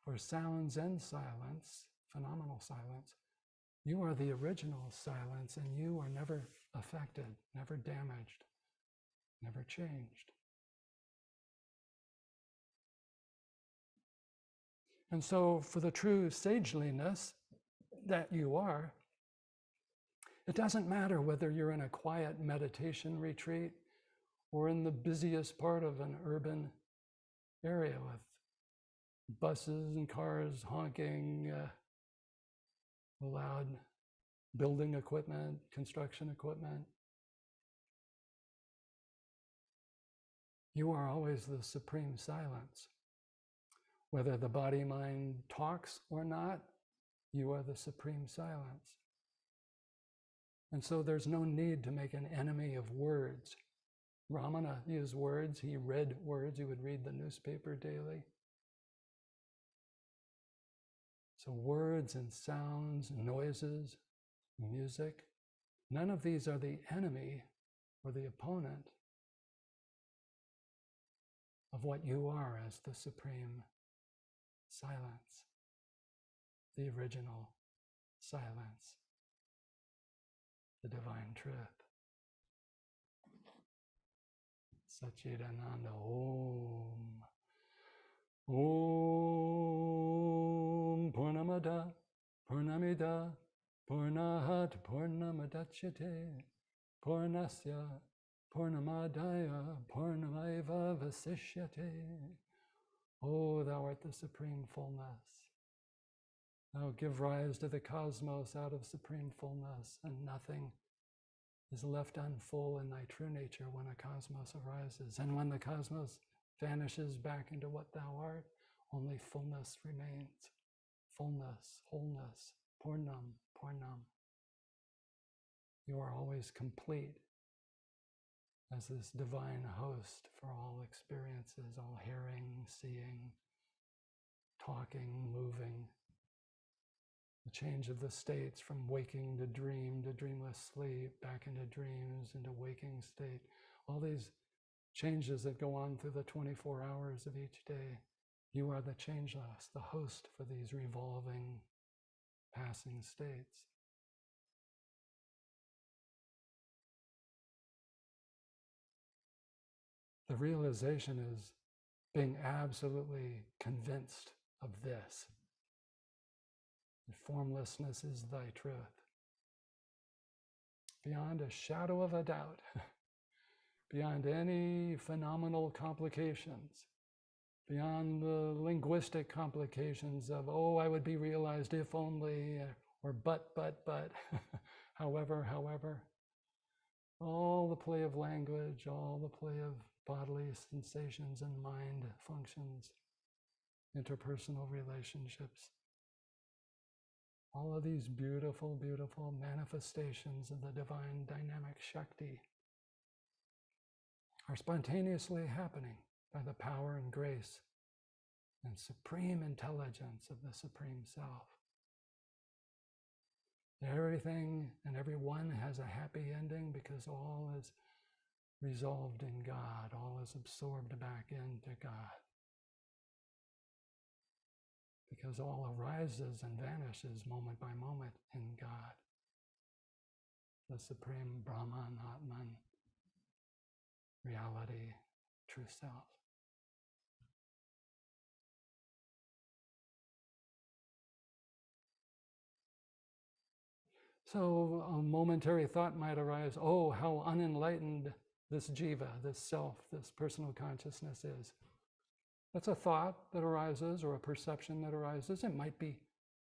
S2: for sounds and silence, phenomenal silence, you are the original silence, and you are never affected, never damaged, never changed. And so for the true sageliness that you are, it doesn't matter whether you're in a quiet meditation retreat or in the busiest part of an urban area with buses and cars honking, loud building equipment, construction equipment. You are always the supreme silence. Whether the body-mind talks or not, you are the supreme silence. And so there's no need to make an enemy of words. Ramana used words, he read words, he would read the newspaper daily. So words and sounds, noises, music, none of these are the enemy or the opponent of what you are as the supreme silence, the original silence, the divine truth. Satchidananda Om. Om Purnamada Purnamida Purnahat Purnamadachyate Purnasya Purnamadaya Purnamaiva Vasishyate. O thou art the supreme fullness. Thou give rise to the cosmos out of supreme fullness, and nothing is left unfull in thy true nature when a cosmos arises. And when the cosmos vanishes back into what thou art, only fullness remains. Fullness, wholeness, Purnam, Purnam. You are always complete as this divine host for all experiences, all hearing, seeing, talking, moving. The change of the states from waking to dreamless sleep, back into dreams, into waking state. All these changes that go on through the 24 hours of each day. You are the changeless, the host for these revolving, passing states. The realization is being absolutely convinced of this. Formlessness is thy truth. Beyond a shadow of a doubt, beyond any phenomenal complications, beyond the linguistic complications of, oh, I would be realized if only, or but, however, all the play of language, all the play of bodily sensations and mind functions, interpersonal relationships, all of these beautiful, beautiful manifestations of the divine dynamic Shakti are spontaneously happening by the power and grace and supreme intelligence of the Supreme Self. Everything and everyone has a happy ending because all is resolved in God, all is absorbed back into God. Because all arises and vanishes moment by moment in God, the supreme Brahman, Atman, reality, true self. So a momentary thought might arise, oh, how unenlightened this jiva, this self, this personal consciousness is. That's a thought that arises or a perception that arises. It might be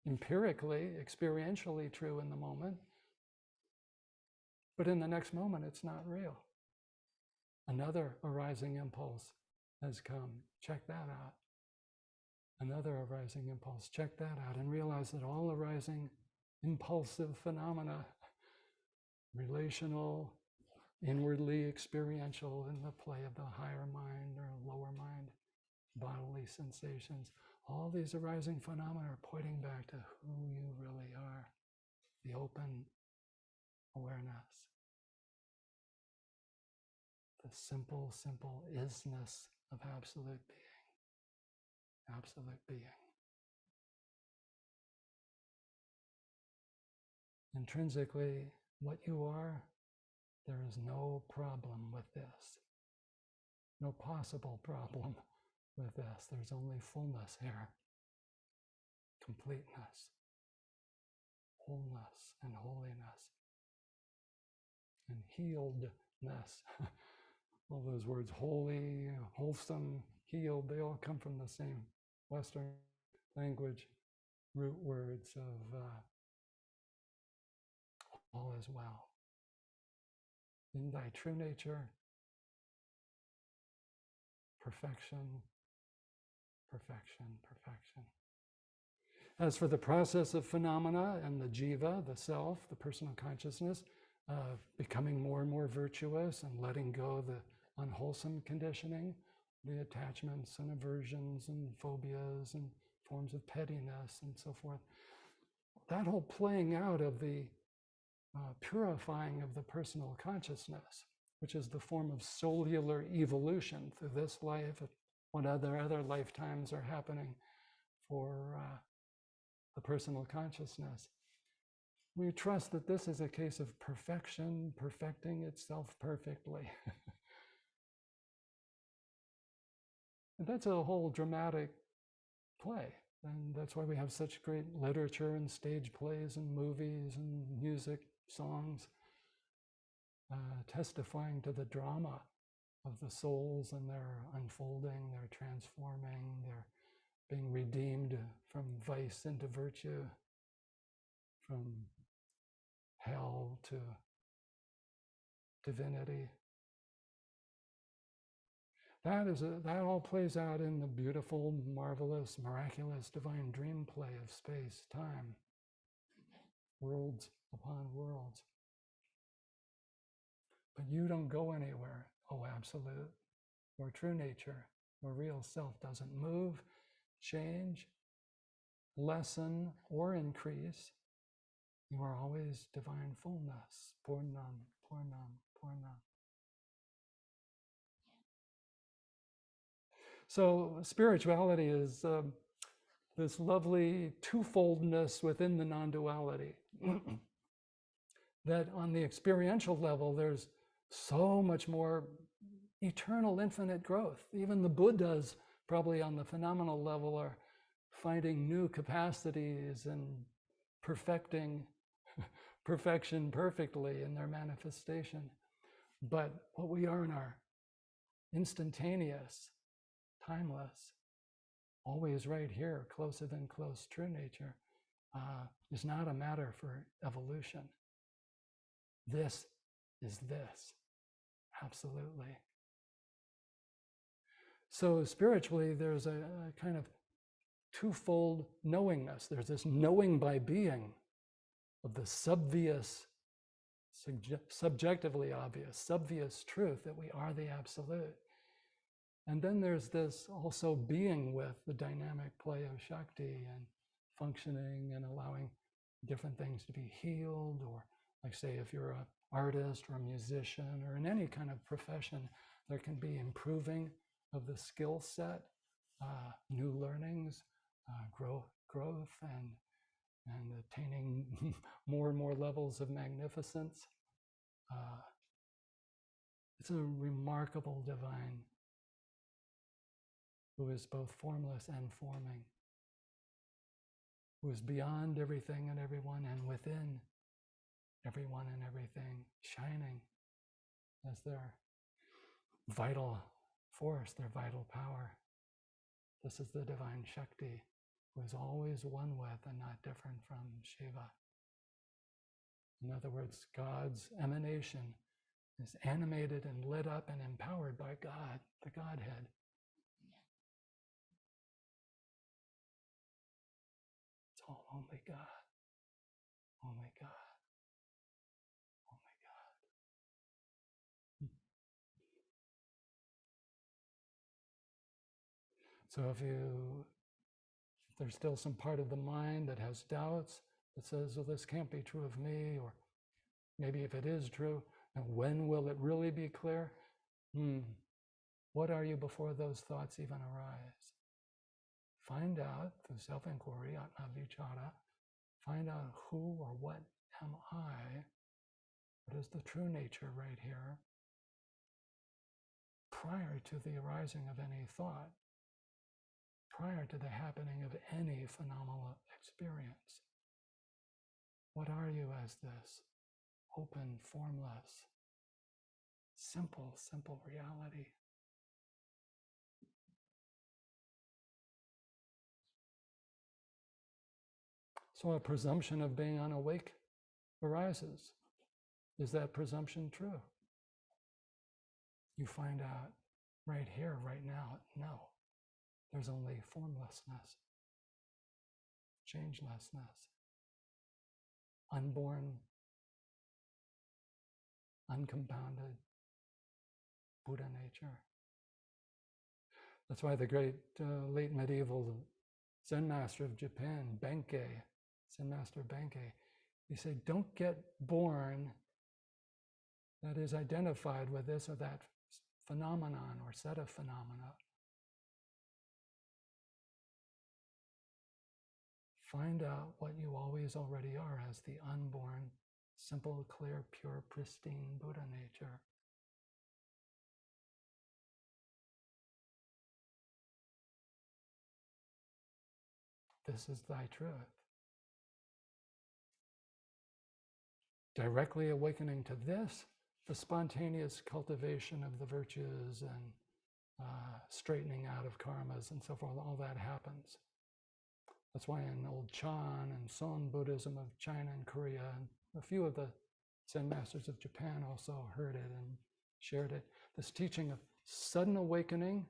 S2: empirically, experientially true in the moment, but in the next moment, it's not real. Another arising impulse has come. Check that out. Another arising impulse. Check that out and realize that all arising impulsive phenomena, relational, inwardly experiential in the play of the higher mind or lower mind, bodily sensations, all these arising phenomena are pointing back to who you really are, the open awareness, the simple isness of absolute being, absolute being. Intrinsically, what you are, there is no problem with this. No possible problem with this. There's only fullness here, completeness, wholeness, and holiness, and healedness. All those words, holy, wholesome, healed, they all come from the same Western language root words of all is well. In thy true nature, perfection, perfection, perfection. As for the process of phenomena and the jiva, the self, the personal consciousness, becoming more and more virtuous and letting go the unwholesome conditioning, the attachments and aversions and phobias and forms of pettiness and so forth, that whole playing out of the purifying of the personal consciousness, which is the form of cellular evolution through this life, what other lifetimes are happening for the personal consciousness. We trust that this is a case of perfection, perfecting itself perfectly. And that's a whole dramatic play. And that's why we have such great literature and stage plays and movies and music, songs, testifying to the drama of the souls and their unfolding, their transforming, their being redeemed from vice into virtue, from hell to divinity. That all plays out in the beautiful, marvelous, miraculous, divine dream play of space, time, worlds upon worlds. But you don't go anywhere, oh absolute. Your true nature, your real self doesn't move, change, lessen, or increase. You are always divine fullness, Purnam, Purnam, Purnam. So spirituality is this lovely twofoldness within the non-duality. That on the experiential level, there's so much more eternal, infinite growth. Even the Buddhas, probably on the phenomenal level, are finding new capacities and perfecting perfection perfectly in their manifestation. But what we are in our instantaneous, timeless, always right here, closer than close true nature, is not a matter for evolution. This is this, absolutely. So spiritually, there's a kind of twofold knowingness. There's this knowing by being of the subvious, subjectively obvious, subvious truth that we are the absolute. And then there's this also being with the dynamic play of Shakti and functioning and allowing different things to be healed, or like say if you're an artist or a musician or in any kind of profession, there can be improving of the skill set, new learnings, growth and attaining more and more levels of magnificence. It's a remarkable divine who is both formless and forming, who is beyond everything and everyone and within everyone and everything, shining as their vital force, their vital power. This is the divine Shakti, who is always one with and not different from Shiva. In other words, God's emanation is animated and lit up and empowered by God, the Godhead. It's all only God, only God, only God. So if there's still some part of the mind that has doubts, that says, well, this can't be true of me, or maybe if it is true, and when will it really be clear? What are you before those thoughts even arise? Find out through self-inquiry, atma-vichara, find out who or what am I? What is the true nature right here? Prior to the arising of any thought, prior to the happening of any phenomenal experience. What are you as this open, formless, simple reality? So a presumption of being unawake arises. Is that presumption true? You find out right here, right now, no. There's only formlessness, changelessness, unborn, uncompounded Buddha nature. That's why the great late medieval Zen master of Japan, Benkei, Zen master Benkei, he said, don't get born that is identified with this or that phenomenon or set of phenomena. Find out what you always already are as the unborn, simple, clear, pure, pristine Buddha nature. This is thy truth. Directly awakening to this, the spontaneous cultivation of the virtues and straightening out of karmas and so forth, all that happens. That's why in old Chan and Son Buddhism of China and Korea, and a few of the Zen masters of Japan also heard it and shared it. This teaching of sudden awakening,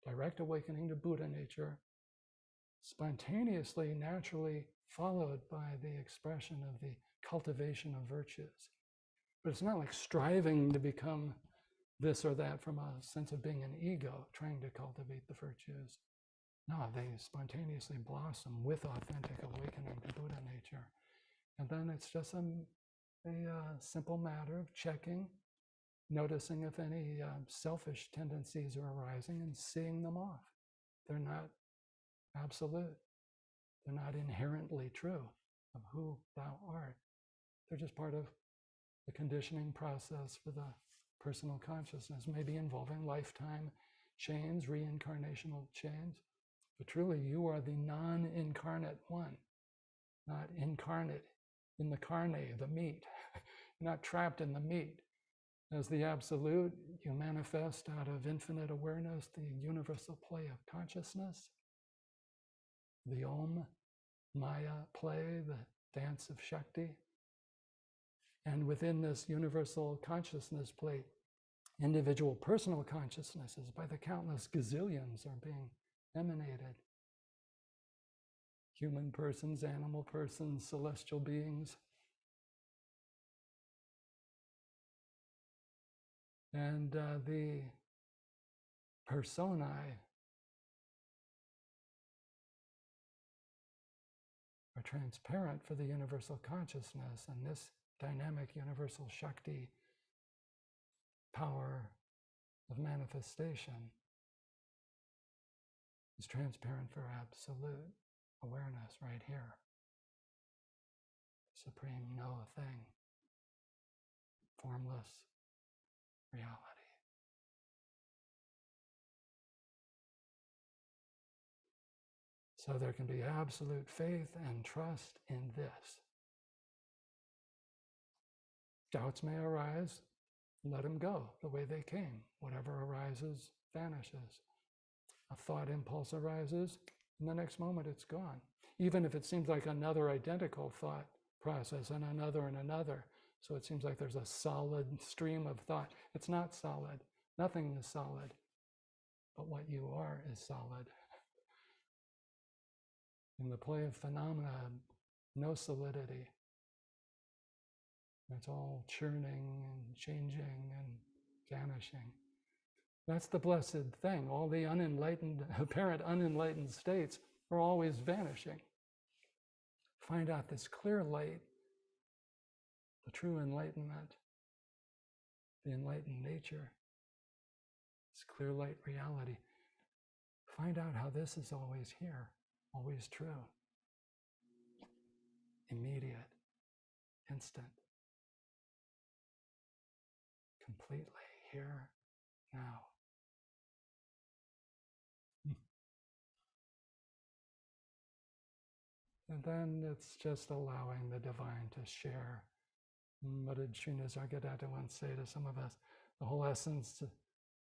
S2: direct awakening to Buddha nature, spontaneously, naturally followed by the expression of the cultivation of virtues. But it's not like striving to become this or that from a sense of being an ego, trying to cultivate the virtues. No, they spontaneously blossom with authentic awakening to Buddha nature. And then it's just a simple matter of checking, noticing if any selfish tendencies are arising and seeing them off. They're not absolute. They're not inherently true of who thou art. They're just part of the conditioning process for the personal consciousness, maybe involving lifetime chains, reincarnational chains. But truly, you are the non-incarnate one, not incarnate in the carne, the meat. You're not trapped in the meat. As the absolute, you manifest out of infinite awareness the universal play of consciousness, the Om Maya play, the dance of Shakti. And within this universal consciousness play, individual personal consciousnesses by the countless gazillions are being emanated. Human persons, animal persons, celestial beings. And the personae are transparent for the universal consciousness, and this dynamic universal Shakti power of manifestation is transparent for absolute awareness right here. Supreme no thing, formless reality. So there can be absolute faith and trust in this. Doubts may arise, let them go the way they came. Whatever arises, vanishes. A thought impulse arises, in the next moment it's gone. Even if it seems like another identical thought process and another. So it seems like there's a solid stream of thought. It's not solid. Nothing is solid. But what you are is solid. In the play of phenomena, no solidity. It's all churning and changing and vanishing. That's the blessed thing. All the unenlightened, apparent unenlightened states are always vanishing. Find out this clear light, the true enlightenment, the enlightened nature, this clear light reality. Find out how this is always here, always true, immediate, instant, completely here, now. And then it's just allowing the divine to share. What did Sri Nisargadatta once say to some of us? The whole essence of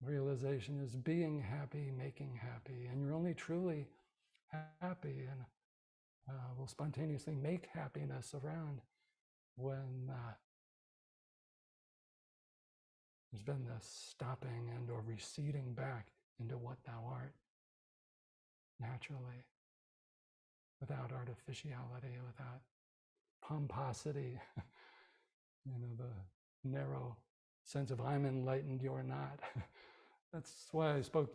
S2: realization is being happy, making happy. And you're only truly happy and will spontaneously make happiness around when there's been this stopping and or receding back into what thou art naturally, without artificiality, without pomposity, the narrow sense of I'm enlightened, you're not. That's why I spoke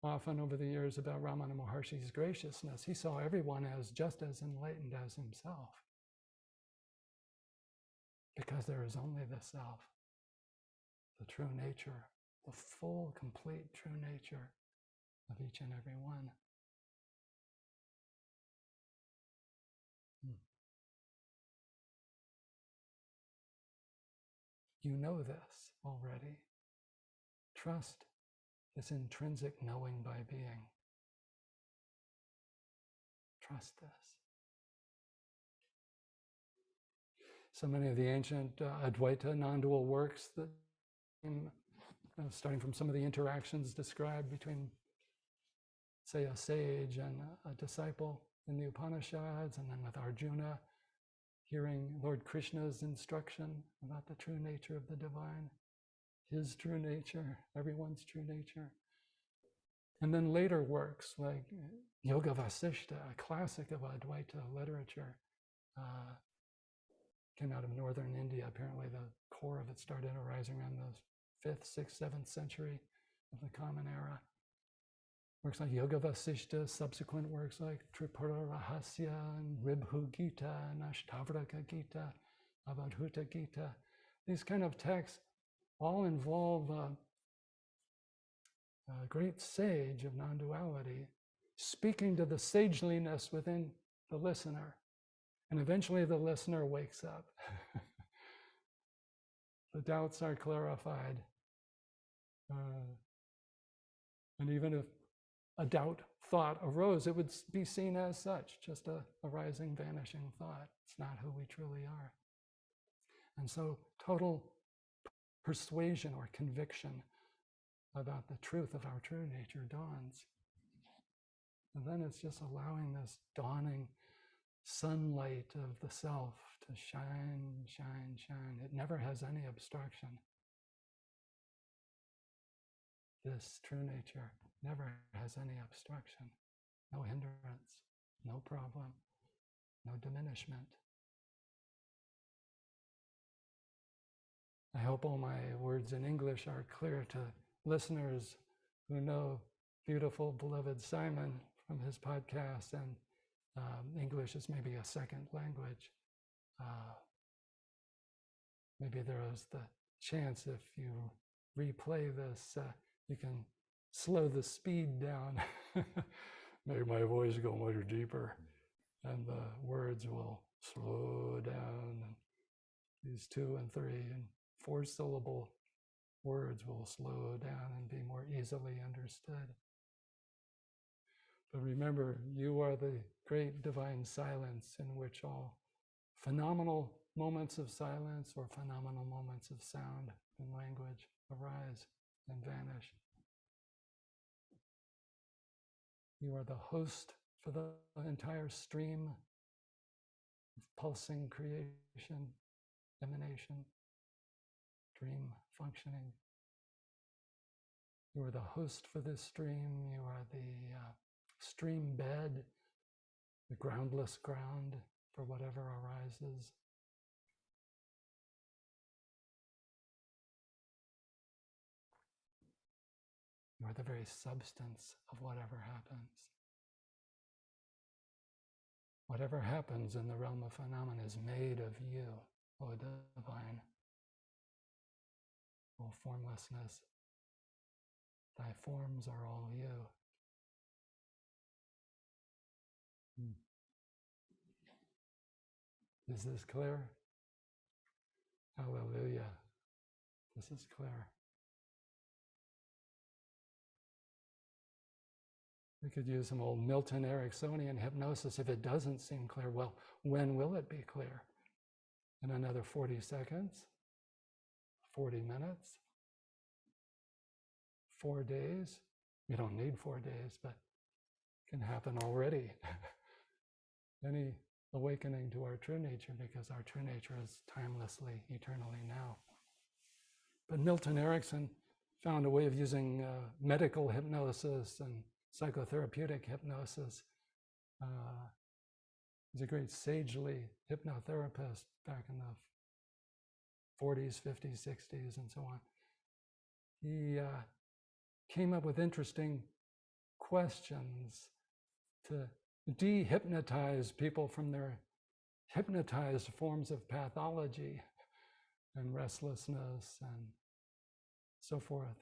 S2: often over the years about Ramana Maharshi's graciousness. He saw everyone as just as enlightened as himself, because there is only the self, the true nature, the full, complete true nature of each and every one. You know this already. Trust this intrinsic knowing by being. Trust this. So many of the ancient Advaita Nondual works that starting from some of the interactions described between, say, a sage and a disciple in the Upanishads, and then with Arjuna, hearing Lord Krishna's instruction about the true nature of the divine, his true nature, everyone's true nature. And then later works like Yoga Vasishta, a classic of Advaita literature, came out of northern India. Apparently the core of it started arising around the 5th, 6th, 7th century of the Common Era. Works like Yoga Vasishta, subsequent works like Tripura Rahasya and Ribhu Gita and Ashtavraka Gita, Avadhuta Gita. These kind of texts all involve a great sage of non-duality speaking to the sageliness within the listener. And eventually the listener wakes up. The doubts are clarified. And even if a doubt thought arose, it would be seen as such, just a arising, vanishing thought. It's not who we truly are. And so total persuasion or conviction about the truth of our true nature dawns. And then it's just allowing this dawning sunlight of the self to shine, shine, shine. It never has any obstruction. This true nature never has any obstruction, no hindrance, no problem, no diminishment. I hope all my words in English are clear to listeners who know beautiful, beloved Simon from his podcast and English is maybe a second language. Maybe there is the chance if you replay this, you can slow the speed down, make my voice go much deeper, and the words will slow down. And these 2 and 3 and 4 syllable words will slow down and be more easily understood. But remember, you are the great divine silence in which all phenomenal moments of silence or phenomenal moments of sound and language arise and vanish. You are the host for the entire stream of pulsing creation, emanation, dream functioning. You are the host for this stream. You are the stream bed, the groundless ground for whatever arises. You are the very substance of whatever happens. Whatever happens in the realm of phenomena is made of you, O divine, O formlessness. Thy forms are all you. Is this clear? Hallelujah. This is clear. We could use some old Milton Ericksonian hypnosis if it doesn't seem clear. Well, when will it be clear? In another 40 seconds? 40 minutes? 4 days? You don't need 4 days, but it can happen already. Any awakening to our true nature, because our true nature is timelessly, eternally now. But Milton Erickson found a way of using medical hypnosis and psychotherapeutic hypnosis. He's a great sagely hypnotherapist back in the 40s, 50s, 60s, and so on. He came up with interesting questions to de-hypnotize people from their hypnotized forms of pathology and restlessness and so forth,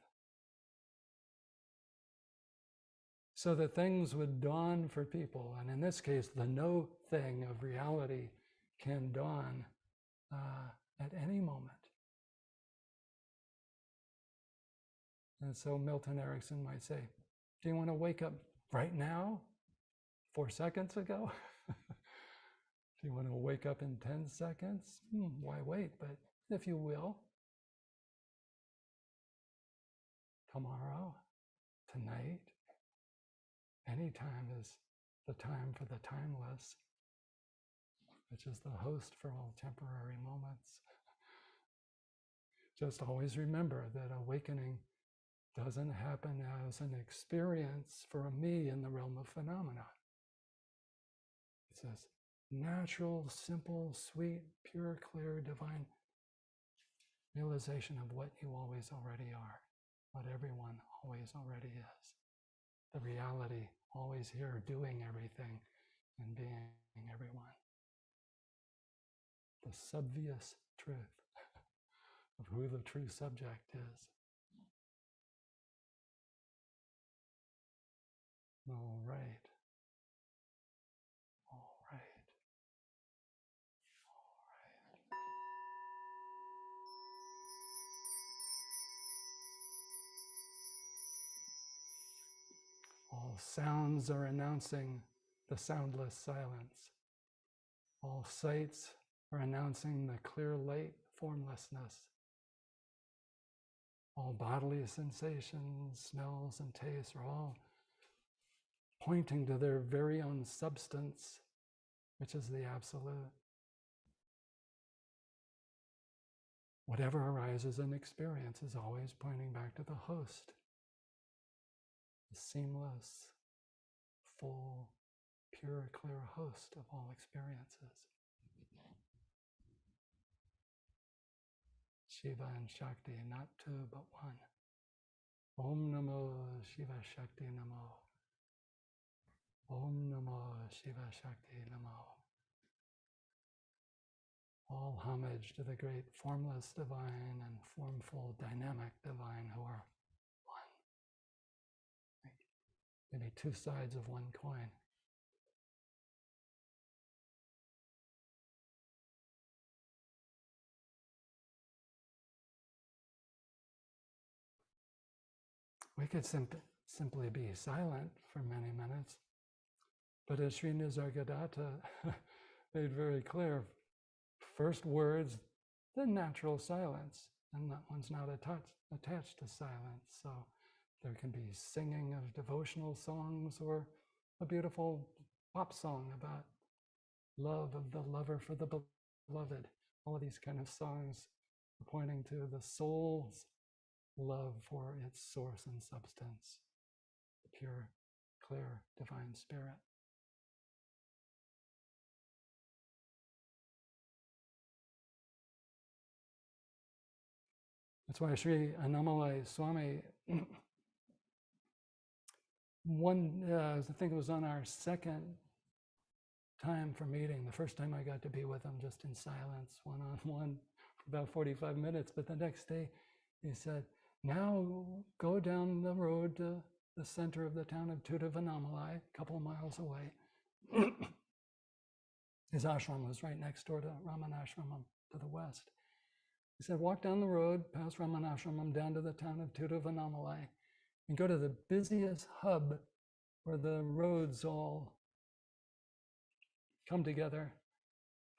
S2: so that things would dawn for people. And in this case, the no thing of reality can dawn at any moment. And so Milton Erickson might say, do you want to wake up right now? 4 seconds ago? Do you want to wake up in 10 seconds? Why wait? But if you will, tomorrow, tonight, any time is the time for the timeless, which is the host for all temporary moments. Just always remember that awakening doesn't happen as an experience for me in the realm of phenomena. It's this natural, simple, sweet, pure, clear, divine realization of what you always already are, what everyone always already is. The reality always here, doing everything and being everyone. The subvious truth of who the true subject is. All right. All right. All sounds are announcing the soundless silence. All sights are announcing the clear light formlessness. All bodily sensations, smells, and tastes are all pointing to their very own substance, which is the absolute. Whatever arises in experience is always pointing back to the host, the seamless, full, pure, clear host of all experiences. Shiva and Shakti, not two, but one. Om Namo Shiva Shakti Namo. Om Namo Shiva Shakti Namo. All homage to the great formless divine and formful dynamic divine who are one. Maybe two sides of one coin. We could simply be silent for many minutes, but as Sri Nisargadatta made very clear, first words, then natural silence, and that one's not attached to silence. So there can be singing of devotional songs or a beautiful pop song about love of the lover for the beloved. All of these kind of songs are pointing to the soul's love for its source and substance, the pure, clear, divine spirit. That's why Sri Annamalai Swami, I think it was on our second time for meeting. The first time I got to be with him just in silence, one-on-one, for about 45 minutes. But the next day he said, now go down the road to the center of the town of Annamalai, a couple of miles away. His ashram was right next door to Ramana Ashramam to the west. He said, walk down the road past Ramana Ashramam down to the town of Annamalai and go to the busiest hub where the roads all come together,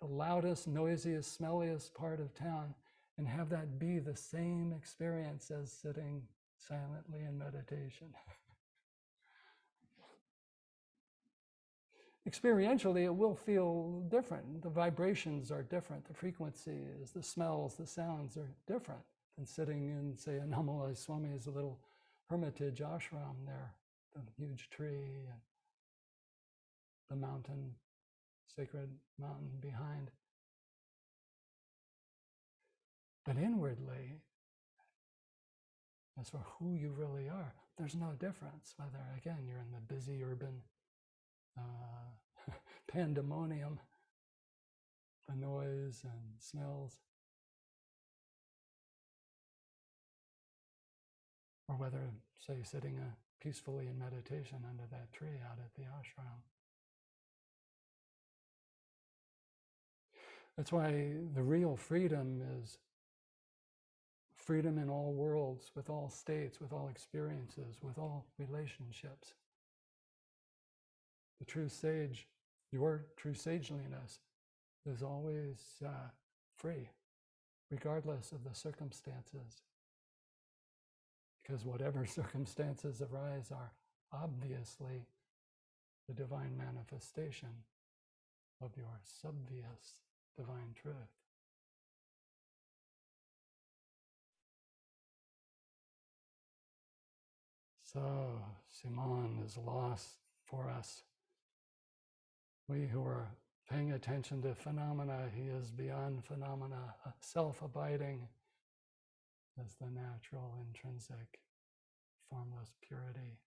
S2: the loudest, noisiest, smelliest part of town, and have that be the same experience as sitting silently in meditation. Experientially, it will feel different. The vibrations are different. The frequencies, the smells, the sounds are different than sitting in, say, Annamalai Swami's little hermitage ashram there, the huge tree and the mountain, sacred mountain behind. But inwardly, as for who you really are, there's no difference whether, again, you're in the busy urban pandemonium, the noise and smells, or whether, say, sitting peacefully in meditation under that tree out at the ashram. That's why the real freedom is freedom in all worlds, with all states, with all experiences, with all relationships. The true sage, your true sageliness, is always free, regardless of the circumstances. Because whatever circumstances arise are obviously the divine manifestation of your subvious divine truth. So, Simon is lost for us. We who are paying attention to phenomena, he is beyond phenomena, self-abiding as the natural, intrinsic, formless purity.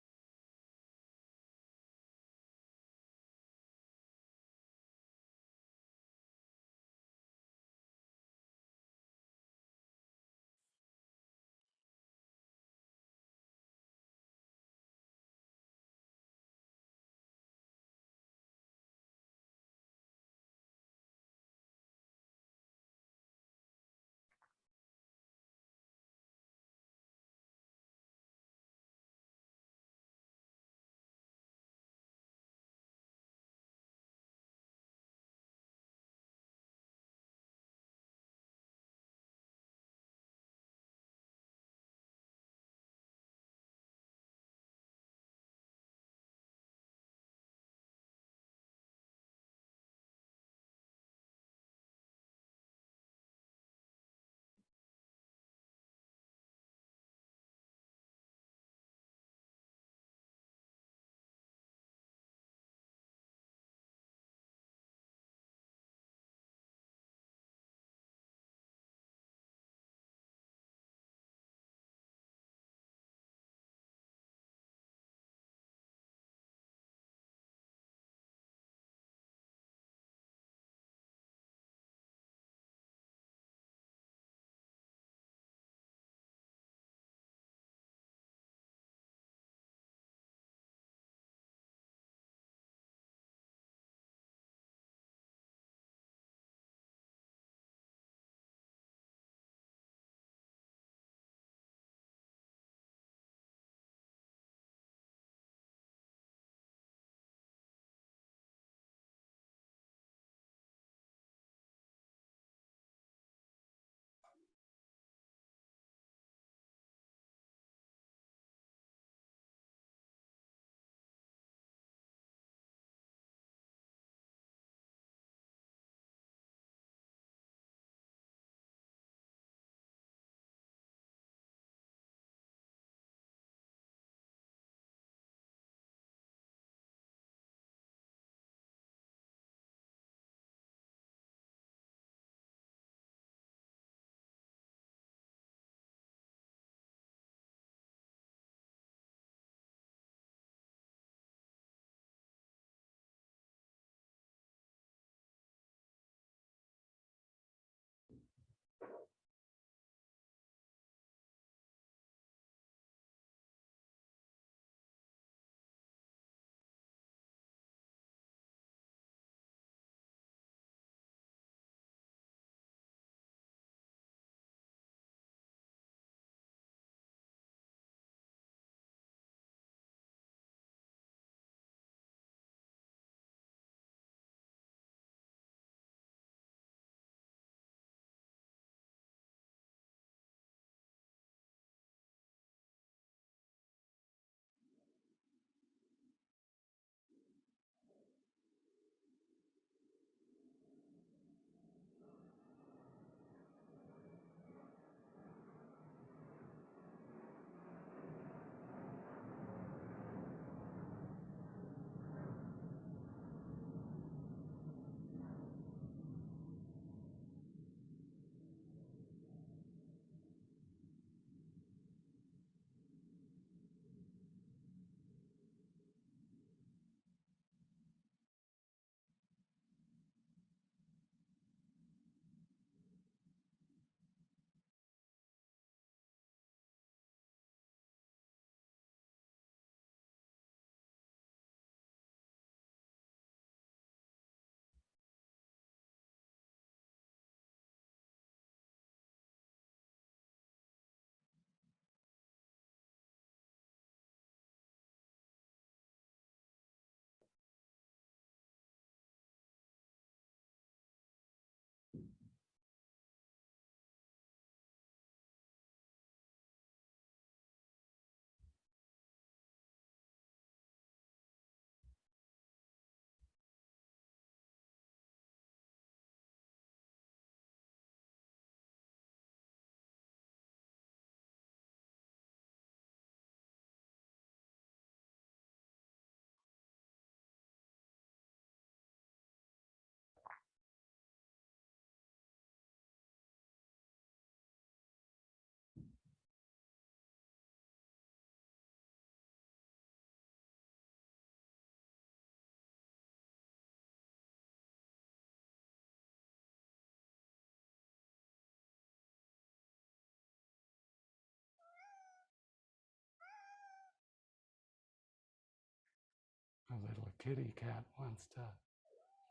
S2: kitty cat wants to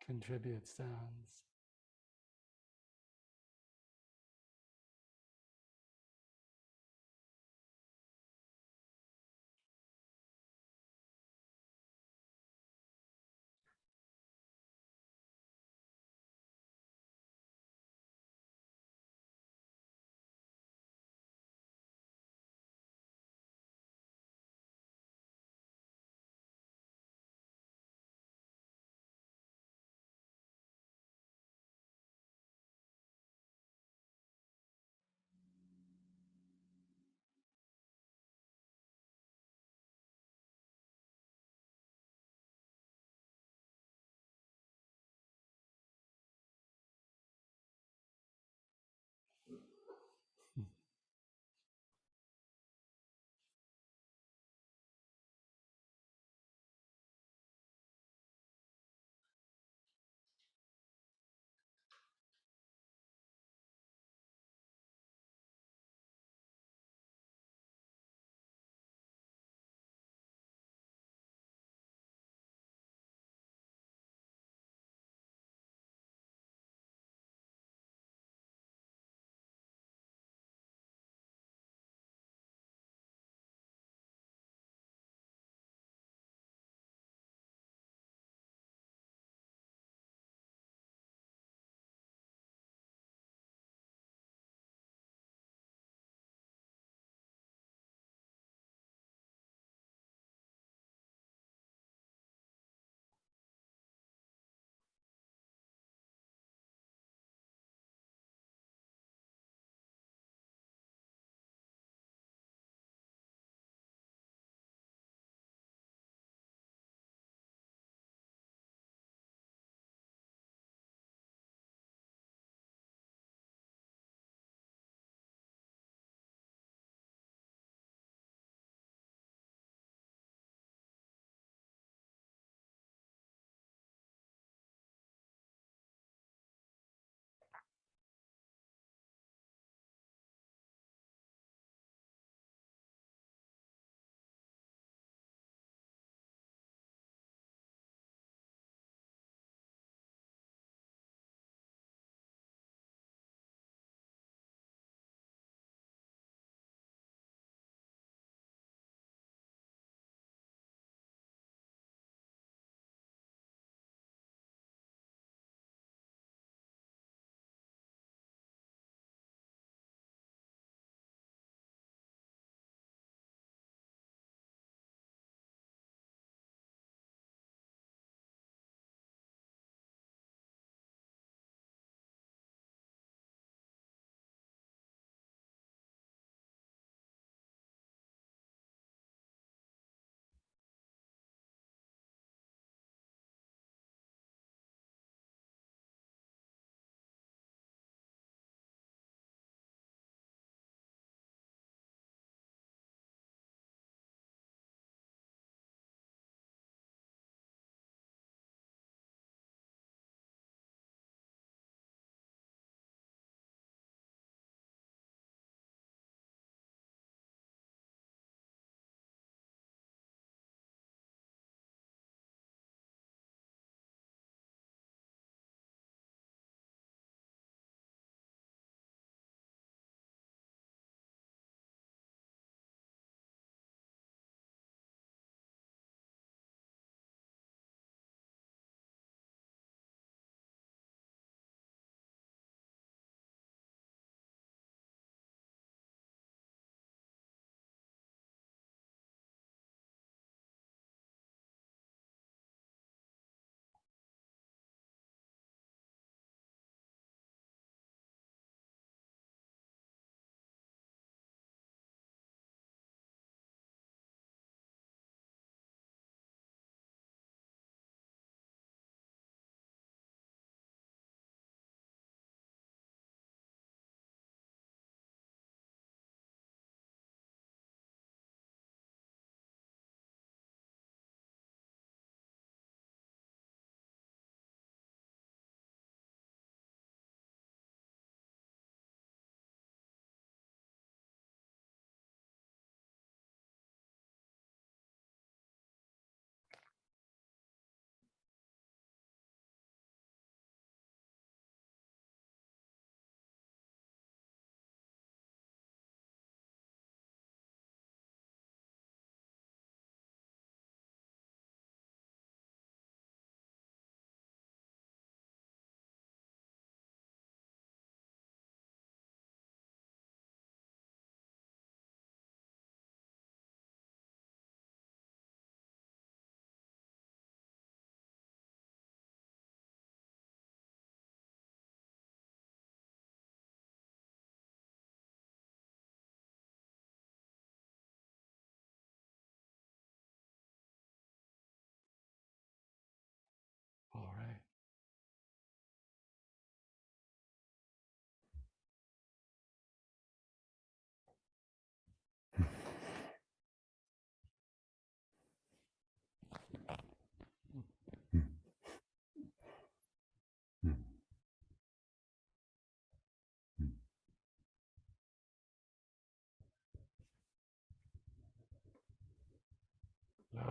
S2: contribute sounds.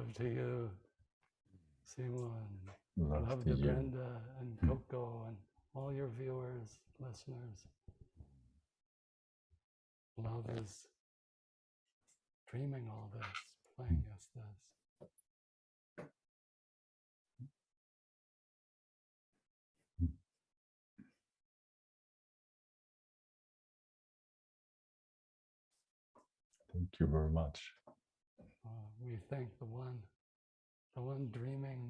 S2: Love to you, Simon.
S1: Love to
S2: to
S1: you.
S2: Brenda and Coco and all your viewers, listeners. Love is dreaming all this, playing us this.
S1: Thank you very much.
S2: We thank the one dreaming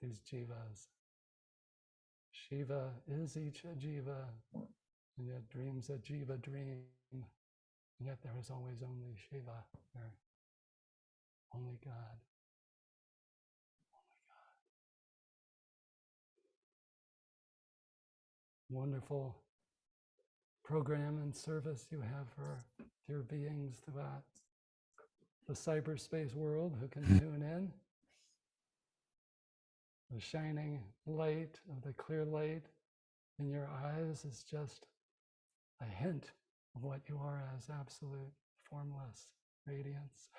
S2: these jivas. Shiva is each a jiva, and yet dreams a jiva dream, and yet there is always only Shiva, or only God. Only God. Wonderful program and service you have for dear beings throughout the cyberspace world who can tune in. The shining light of the clear light in your eyes is just a hint of what you are as absolute formless radiance.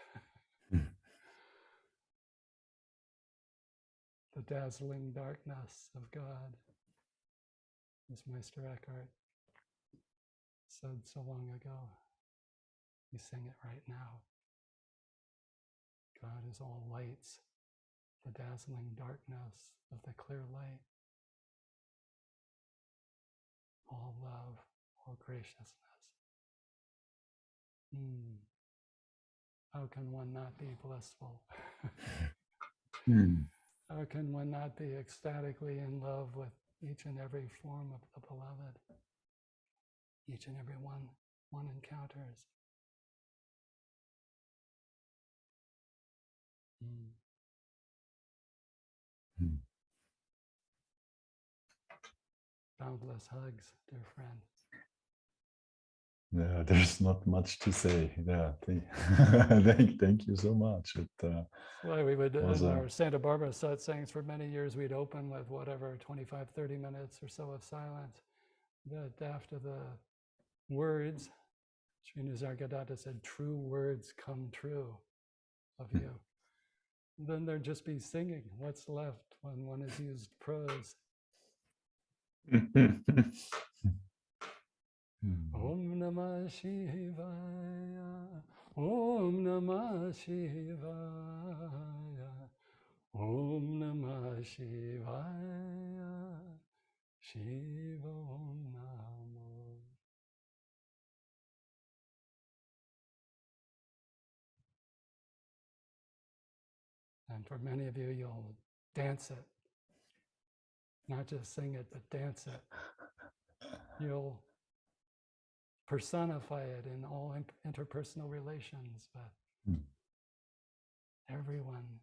S2: The dazzling darkness of God, as Meister Eckhart said so long ago. We sing it right now. God is all lights, the dazzling darkness of the clear light. All love, all graciousness. How can one not be blissful? How can one not be ecstatically in love with each and every form of the beloved? Each and every one encounters. Boundless hugs, dear friend.
S1: Yeah, there's not much to say. Yeah, thank you so much.
S2: Why we would, in our Santa Barbara satsangs for many years, we'd open with whatever, 25, 30 minutes or so of silence. But after the words, Sri Nisargadatta said, true words come true of you. Then there'd just be singing. What's left when one has used prose? Om Namah Shivaya, Om Namah Shivaya, Om Namah Shivaya, Shiva Om Namo. And for many of you, you'll dance it. Not just sing it, but dance it. You'll personify it in all interpersonal relations, but everyone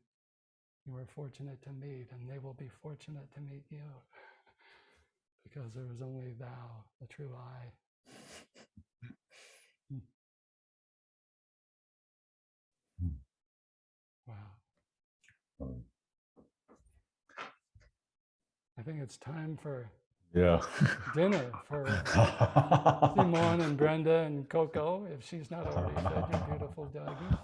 S2: you are fortunate to meet, and they will be fortunate to meet you, because there is only thou, the true I. Wow. I think it's time for dinner for Simon and Brenda and Coco, if she's not already fed your beautiful doggy.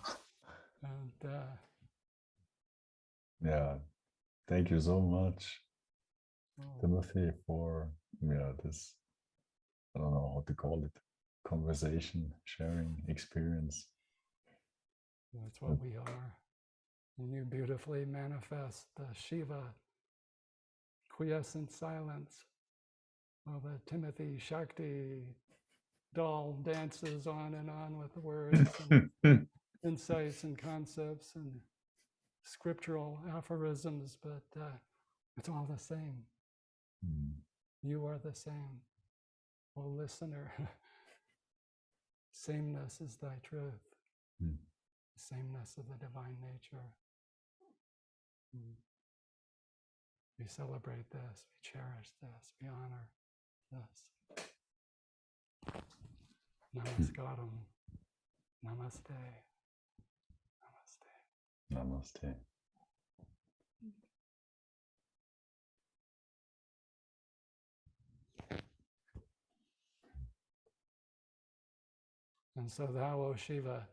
S2: And
S1: thank you so much, Timothy, for this, I don't know how to call it, conversation, sharing, experience.
S2: That's what we are. And you beautifully manifest the Shiva quiescent silence while the Timothy Shakti doll dances on with words and insights and concepts and scriptural aphorisms, but it's all the same. You are the same. O listener, sameness is thy truth. Sameness of the divine nature. We celebrate this, we cherish this, we honor this. Namaskaram. Namaste. Namaste.
S1: Namaste.
S2: And so thou, O Shiva,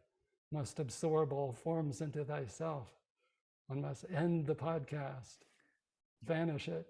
S2: must absorb all forms into thyself. One must end the podcast, vanish it,